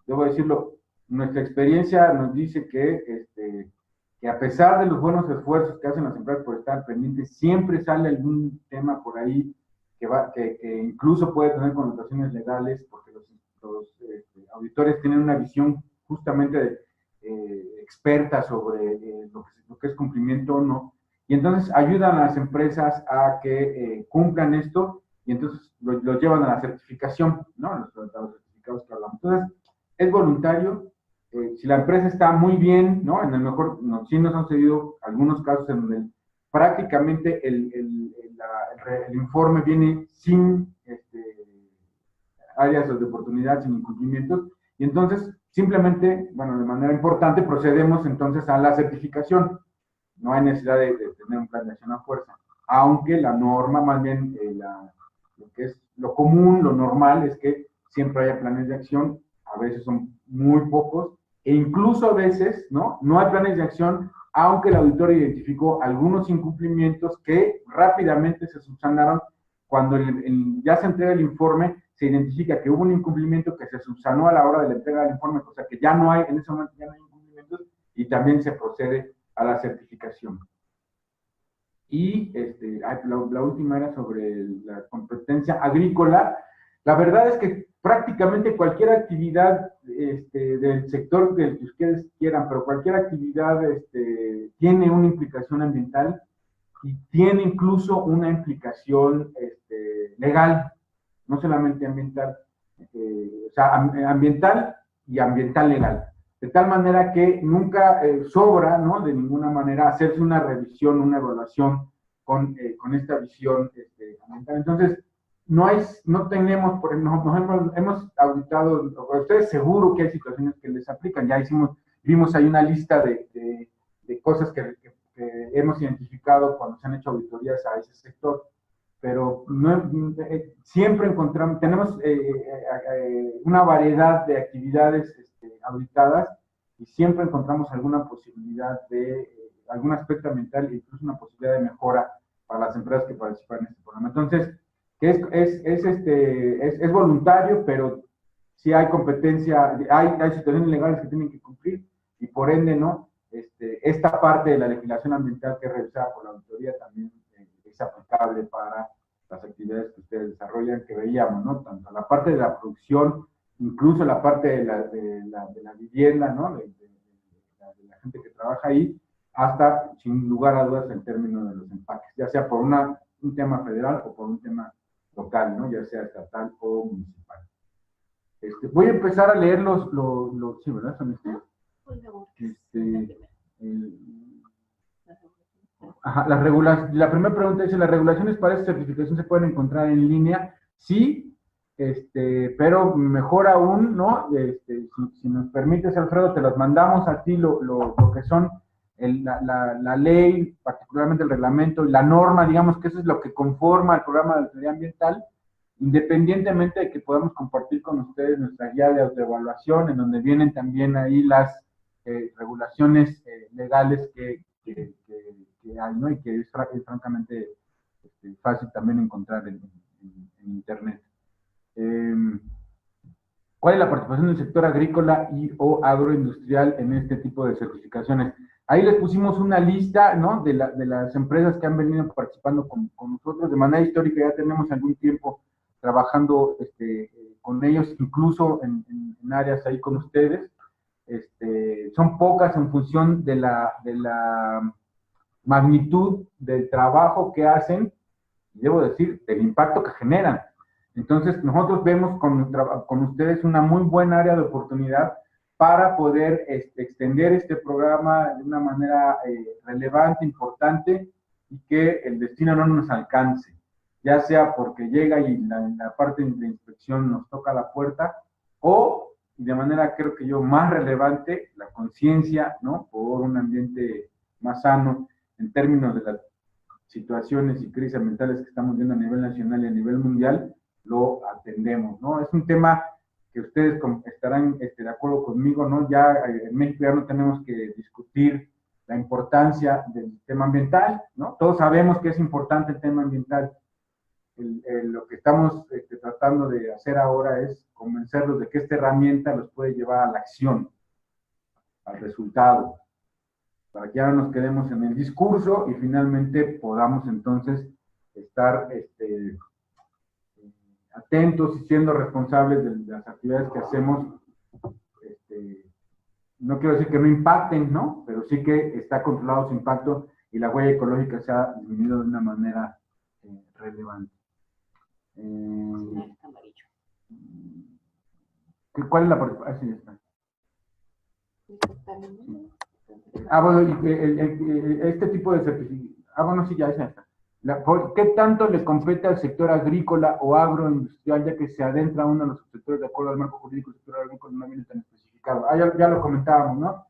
Debo decirlo, nuestra experiencia nos dice que a pesar de los buenos esfuerzos que hacen las empresas por estar pendientes, siempre sale algún tema por ahí que incluso puede tener connotaciones legales, porque los auditores tienen una visión justamente experta sobre lo que es cumplimiento o no, y entonces ayudan a las empresas a que cumplan esto, y entonces lo llevan a la certificación, ¿no? Los certificados que hablamos. Entonces, es voluntario. Si la empresa está muy bien, ¿no? En el mejor, sí nos han sucedido algunos casos en donde prácticamente el informe viene sin áreas de oportunidad, sin incumplimientos, y entonces simplemente, bueno, de manera importante, procedemos entonces a la certificación. No hay necesidad de tener un plan de acción a fuerza, aunque la norma, más bien lo que es lo común, lo normal, es que siempre haya planes de acción. A veces son muy pocos, e incluso a veces, ¿no? No hay planes de acción, aunque el auditor identificó algunos incumplimientos que rápidamente se subsanaron. Cuando ya se entrega el informe, se identifica que hubo un incumplimiento que se subsanó a la hora de la entrega del informe, o sea que ya no hay, en ese momento ya no hay incumplimientos, y también se procede a la certificación. Y la última era sobre la competencia agrícola. La verdad es que prácticamente cualquier actividad del sector que ustedes quieran, pero cualquier actividad tiene una implicación ambiental y tiene incluso una implicación legal, no solamente ambiental, o sea, ambiental y ambiental legal. De tal manera que nunca sobra, ¿no? De ninguna manera hacerse una revisión, una evaluación con esta visión ambiental. Entonces, no tenemos, por ejemplo, hemos auditado, ustedes seguro que hay situaciones que les aplican, ya vimos ahí una lista de cosas que hemos identificado cuando se han hecho auditorías a ese sector, pero siempre tenemos una variedad de actividades auditadas, y siempre encontramos alguna posibilidad algún aspecto ambiental e incluso una posibilidad de mejora para las empresas que participan en este programa. Entonces, es voluntario, pero si hay competencia, hay situaciones legales que tienen que cumplir, y por ende, ¿no? Esta parte de la legislación ambiental que es revisada por la auditoría también es aplicable para las actividades que ustedes desarrollan, que veíamos, ¿no? Tanto la parte de la producción, incluso la parte de la vivienda, ¿no? De la gente que trabaja ahí, hasta, sin lugar a dudas, el término de los empaques, ya sea por un tema federal o por un tema local, ¿no? Ya sea estatal o municipal. Voy a empezar a leer sí, ¿verdad? Son la primera pregunta dice: ¿las regulaciones para esta certificación se pueden encontrar en línea? Sí, pero mejor aún, ¿no? Si nos permites, Alfredo, te las mandamos a ti lo que son la ley, particularmente el reglamento y la norma, digamos que eso es lo que conforma el programa de auditoría ambiental, independientemente de que podamos compartir con ustedes nuestra guía de autoevaluación, en donde vienen también ahí las regulaciones legales que hay, ¿no? Y que es francamente fácil también encontrar en Internet. ¿Cuál es la participación del sector agrícola o agroindustrial en este tipo de certificaciones? Ahí les pusimos una lista, ¿no? de las empresas que han venido participando con nosotros de manera histórica. Ya tenemos algún tiempo trabajando con ellos, incluso en áreas ahí con ustedes. Son pocas en función de la magnitud del trabajo que hacen, debo decir, del impacto que generan. Entonces, nosotros vemos con ustedes una muy buena área de oportunidad para poder extender este programa de una manera relevante, importante, y que el destino no nos alcance, ya sea porque llega y la parte de inspección nos toca la puerta, o de manera, creo que yo, más relevante, la conciencia, ¿no?, por un ambiente más sano en términos de las situaciones y crisis ambientales que estamos viendo a nivel nacional y a nivel mundial, lo atendemos, ¿no? Es un tema que ustedes estarán de acuerdo conmigo, ¿no? Ya en México ya no tenemos que discutir la importancia del tema ambiental, ¿no? Todos sabemos que es importante el tema ambiental. Lo que estamos tratando de hacer ahora es convencerlos de que esta herramienta los puede llevar a la acción, al resultado, para que ya no nos quedemos en el discurso y finalmente podamos entonces estar atentos y siendo responsables de las actividades que hacemos. No quiero decir que no impacten, ¿no?, pero sí que está controlado su impacto y la huella ecológica se ha disminuido de una manera relevante. ¿Cuál es la participación? Ah, sí, está. Bueno, este tipo de certificación. Bueno, sí, ya esa está. ¿Qué tanto le compete al sector agrícola o agroindustrial, ya que se adentra uno de los sectores de acuerdo al marco jurídico del sector agrícola no viene tan especificado? Ya lo comentábamos, ¿no?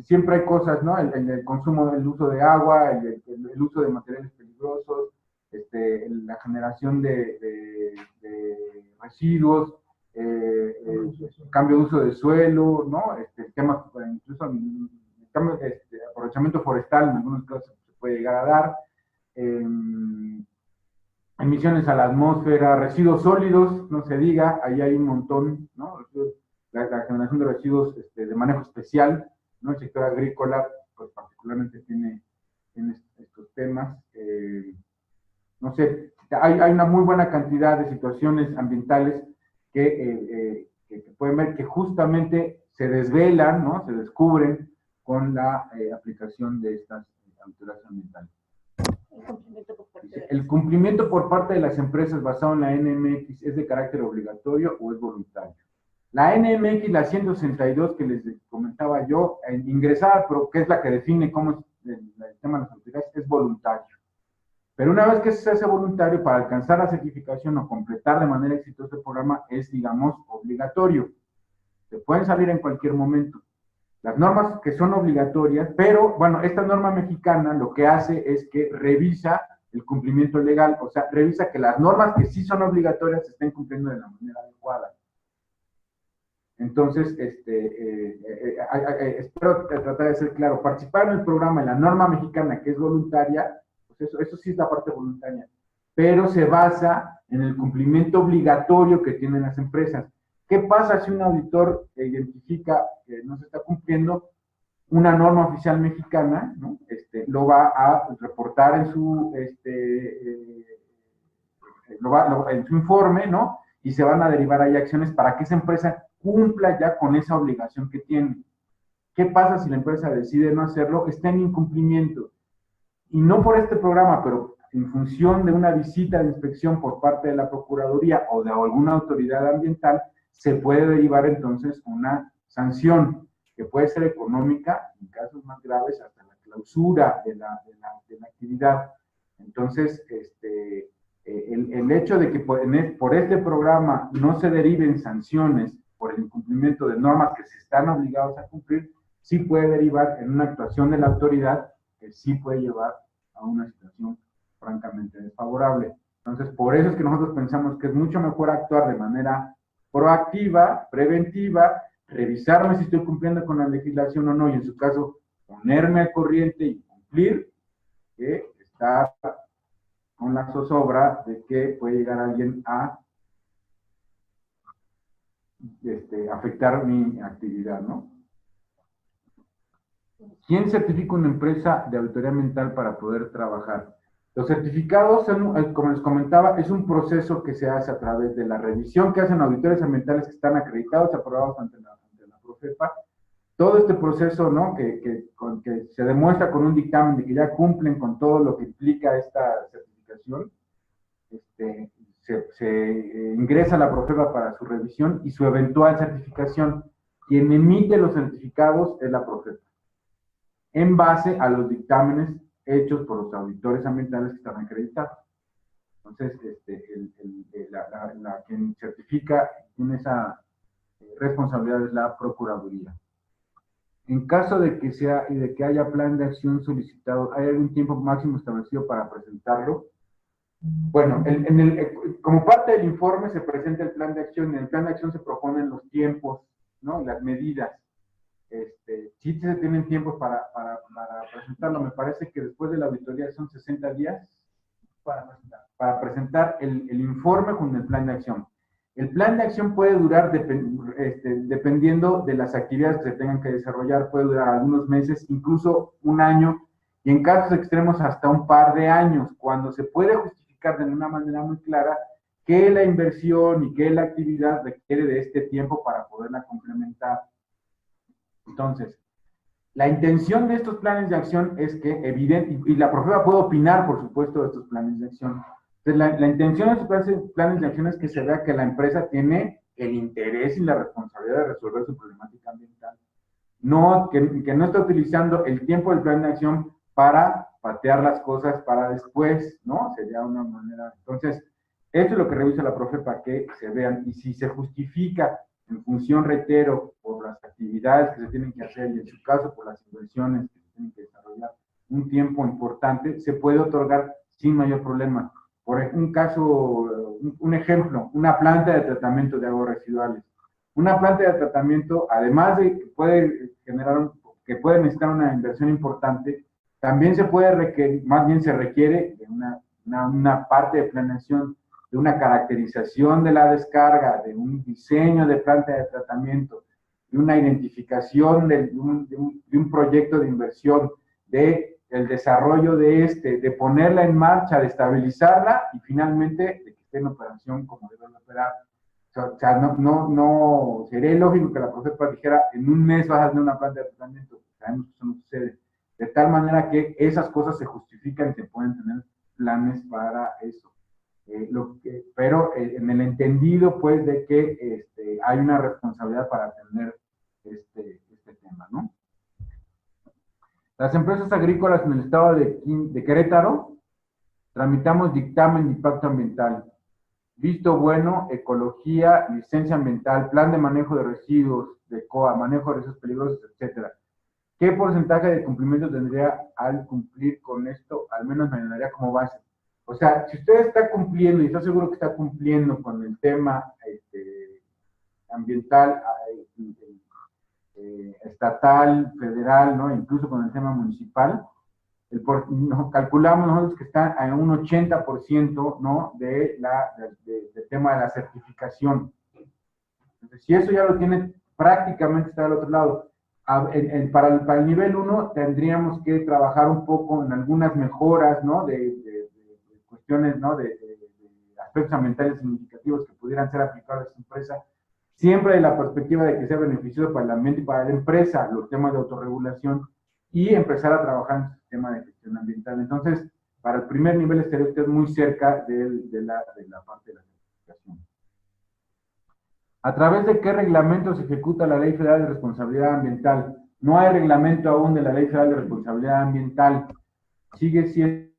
Siempre hay cosas, ¿no? El consumo, el uso de agua, el uso de materiales peligrosos, la generación de residuos, el cambio de uso de suelo, ¿no? El tema, incluso el cambio de aprovechamiento forestal, en algunos casos se puede llegar a dar. Emisiones a la atmósfera, residuos sólidos, no se diga, ahí hay un montón, ¿no? La generación de residuos de manejo especial, ¿no? El sector agrícola, pues particularmente tiene estos temas. No sé, hay una muy buena cantidad de situaciones ambientales que pueden ver que justamente se desvelan, ¿no?, se descubren con la aplicación de estas auditorías ambientales. ¿El cumplimiento por parte de las empresas basado en la NMX es de carácter obligatorio o es voluntario? La NMX, la 162 que les comentaba yo, ingresada, pero que es la que define cómo es el tema de las autoridades, es voluntario. Pero una vez que se hace voluntario, para alcanzar la certificación o completar de manera exitosa el programa, es, digamos, obligatorio. Se pueden salir en cualquier momento. Las normas que son obligatorias, pero, bueno, esta norma mexicana lo que hace es que revisa el cumplimiento legal, o sea, revisa que las normas que sí son obligatorias se estén cumpliendo de la manera adecuada. Entonces, espero tratar de ser claro. Participar en el programa, en la norma mexicana que es voluntaria, pues eso sí es la parte voluntaria, pero se basa en el cumplimiento obligatorio que tienen las empresas. ¿Qué pasa si un auditor identifica que no se está cumpliendo una norma oficial mexicana, ¿no? Lo va a reportar en su, en su informe, ¿no? Y se van a derivar ahí acciones para que esa empresa cumpla ya con esa obligación que tiene. ¿Qué pasa si la empresa decide no hacerlo? Está en incumplimiento. Y no por este programa, pero en función de una visita de inspección por parte de la Procuraduría o de alguna autoridad ambiental, se puede derivar entonces una sanción que puede ser económica, en casos más graves, hasta la clausura de la actividad. Entonces, el hecho de que por este programa no se deriven sanciones por el incumplimiento de normas que se están obligados a cumplir, sí puede derivar en una actuación de la autoridad que sí puede llevar a una situación francamente desfavorable. Entonces, por eso es que nosotros pensamos que es mucho mejor actuar de manera proactiva, preventiva, revisarme si estoy cumpliendo con la legislación o no, y en su caso, ponerme al corriente y cumplir, que estar con la zozobra de que puede llegar alguien a afectar mi actividad, ¿no? ¿Quién certifica una empresa de auditoría ambiental para poder trabajar? Los certificados, son, como les comentaba, es un proceso que se hace a través de la revisión que hacen auditores ambientales que están acreditados, aprobados ante la Profepa. Todo este proceso, ¿no? que se demuestra con un dictamen de que ya cumplen con todo lo que implica esta certificación, se ingresa a la Profepa para su revisión y su eventual certificación. Quien emite los certificados es la Profepa, en base a los dictámenes hechos por los auditores ambientales que están acreditados. Entonces, quien certifica tiene esa responsabilidad es la Procuraduría. En caso de que haya plan de acción solicitado, ¿hay algún tiempo máximo establecido para presentarlo? Bueno, como parte del informe se presenta el plan de acción. En el plan de acción se proponen los tiempos, ¿no? Las medidas. Sí se tienen tiempos para presentarlo. Me parece que después de la auditoría son 60 días para presentar el informe con el plan de acción. El plan de acción puede durar, dependiendo de las actividades que se tengan que desarrollar, puede durar algunos meses, incluso un año, y en casos extremos hasta un par de años, cuando se puede justificar de una manera muy clara que la inversión y que la actividad requiere de este tiempo para poderla complementar. Entonces, la intención de estos planes de acción es que, y la Profepa puede opinar, por supuesto, de estos planes de acción. Entonces, la intención de estos planes de acción es que se vea que la empresa tiene el interés y la responsabilidad de resolver su problemática ambiental. No, que no está utilizando el tiempo del plan de acción para patear las cosas para después, ¿no? Sería una manera. Entonces, esto es lo que revisa la Profepa, que se vean. Y si se justifica en función, reitero, por las actividades que se tienen que hacer y en su caso por las inversiones que se tienen que desarrollar, un tiempo importante, se puede otorgar sin mayor problema. Por un caso, un ejemplo, una planta de tratamiento de aguas residuales. Una planta de tratamiento, además de que puede necesitar una inversión importante, también se puede requerir, más bien se requiere de una parte de planeación, de una caracterización de la descarga, de un diseño de planta de tratamiento, de una identificación de un proyecto de inversión, de el desarrollo de ponerla en marcha, de estabilizarla y finalmente de que esté en operación como debe operar. O sea, no sería lógico que la Profepa dijera, en un mes vas a hacer una planta de tratamiento. Sabemos que eso no sucede. De tal manera que esas cosas se justifican y se pueden tener planes para eso. Pero en el entendido, pues, de que hay una responsabilidad para atender este tema, ¿no? Las empresas agrícolas en el estado de Querétaro tramitamos dictamen de impacto ambiental, visto bueno, ecología, licencia ambiental, plan de manejo de residuos, de COA, manejo de residuos peligrosos, etcétera. ¿Qué porcentaje de cumplimiento tendría al cumplir con esto? Al menos me daría como base. O sea, si usted está cumpliendo y está seguro que está cumpliendo con el tema ambiental, estatal, federal, ¿no? Incluso con el tema municipal, calculamos nosotros que está a un 80%, ¿no? del tema de la certificación. Entonces, si eso ya lo tiene, prácticamente está del otro lado. Para el nivel 1 tendríamos que trabajar un poco en algunas mejoras, ¿no? de cuestiones, ¿no? de aspectos ambientales significativos que pudieran ser aplicables a esa empresa, siempre de la perspectiva de que sea beneficioso para el ambiente y para la empresa, los temas de autorregulación, y empezar a trabajar en el sistema de gestión ambiental. Entonces, para el primer nivel estaría usted muy cerca de la parte de la certificación. ¿A través de qué reglamento se ejecuta la Ley Federal de Responsabilidad Ambiental? No hay reglamento aún de la Ley Federal de Responsabilidad Ambiental. Sigue siendo...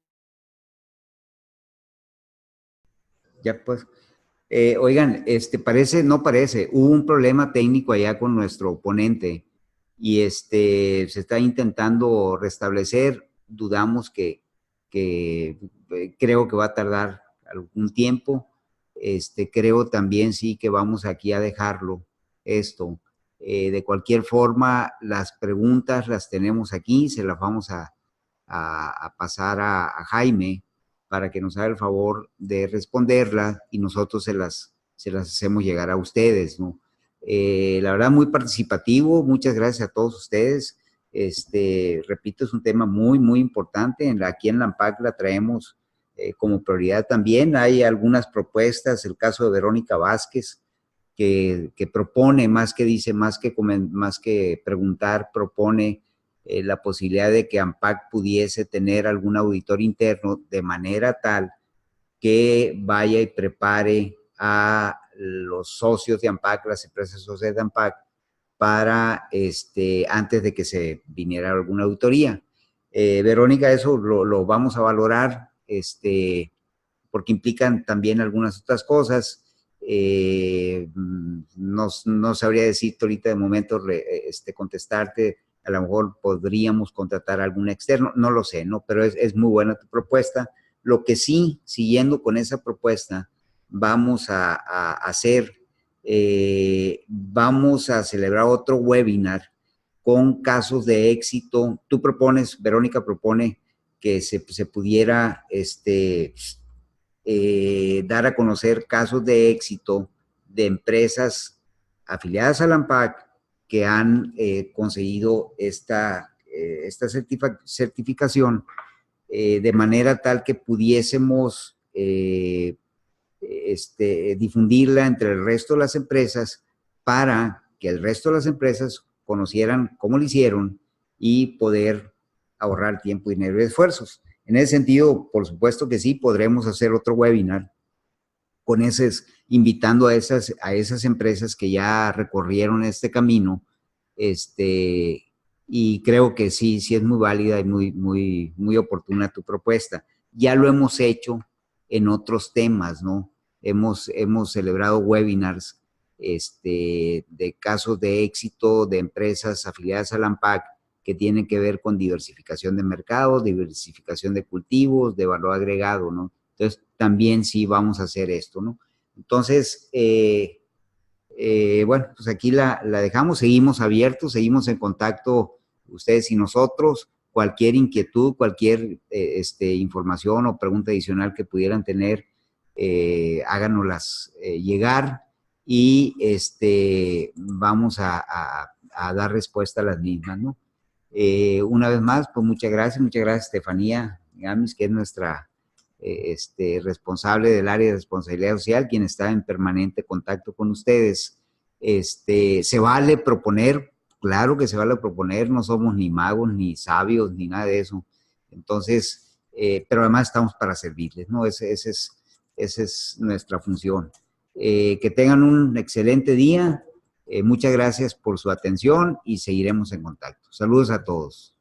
Ya pues, oigan, hubo un problema técnico allá con nuestro oponente y se está intentando restablecer. Dudamos creo que va a tardar algún tiempo. Creo también sí que vamos aquí a dejarlo esto. De cualquier forma, las preguntas las tenemos aquí, se las vamos a pasar a Jaime para que nos haga el favor de responderlas y nosotros se las hacemos llegar a ustedes, ¿no? La verdad, muy participativo. Muchas gracias a todos ustedes. Repito, es un tema muy, muy importante. Aquí en la ANPAC la traemos como prioridad también. Hay algunas propuestas, el caso de Verónica Vázquez, que propone, más que preguntar, propone la posibilidad de que AMPAC pudiese tener algún auditor interno de manera tal que vaya y prepare a los socios de AMPAC, las empresas socias de AMPAC, para antes de que se viniera alguna auditoría. Verónica, eso lo vamos a valorar, porque implican también algunas otras cosas. No sabría decirte ahorita de momento, contestarte. A lo mejor podríamos contratar a algún externo, no lo sé, ¿no? Pero es muy buena tu propuesta. Lo que sí, siguiendo con esa propuesta, vamos a hacer, vamos a celebrar otro webinar con casos de éxito. Tú propones, Verónica propone que se pudiera dar a conocer casos de éxito de empresas afiliadas a la AMPAC que han conseguido esta certificación, de manera tal que pudiésemos difundirla entre el resto de las empresas, para que el resto de las empresas conocieran cómo lo hicieron y poder ahorrar tiempo, dinero y esfuerzos. En ese sentido, por supuesto que sí, podremos hacer otro webinar con invitando a esas empresas que ya recorrieron este camino, y creo que sí es muy válida y muy oportuna tu propuesta. Ya lo hemos hecho en otros temas, ¿no? Hemos celebrado webinars de casos de éxito de empresas afiliadas a la AMPAC que tienen que ver con diversificación de mercados, diversificación de cultivos, de valor agregado, ¿no? Entonces, también sí vamos a hacer esto, ¿no? Entonces, bueno, pues aquí la dejamos, seguimos abiertos, seguimos en contacto ustedes y nosotros. Cualquier inquietud, cualquier información o pregunta adicional que pudieran tener, háganoslas llegar, y vamos a dar respuesta a las mismas, ¿no? Una vez más, pues muchas gracias Estefanía Gamis, que es nuestra responsable del área de responsabilidad social, quien está en permanente contacto con ustedes. Se vale proponer, claro que se vale proponer, no somos ni magos, ni sabios, ni nada de eso. Entonces, pero además estamos para servirles, ¿no? Esa es nuestra función. Que tengan un excelente día. Muchas gracias por su atención y seguiremos en contacto. Saludos a todos.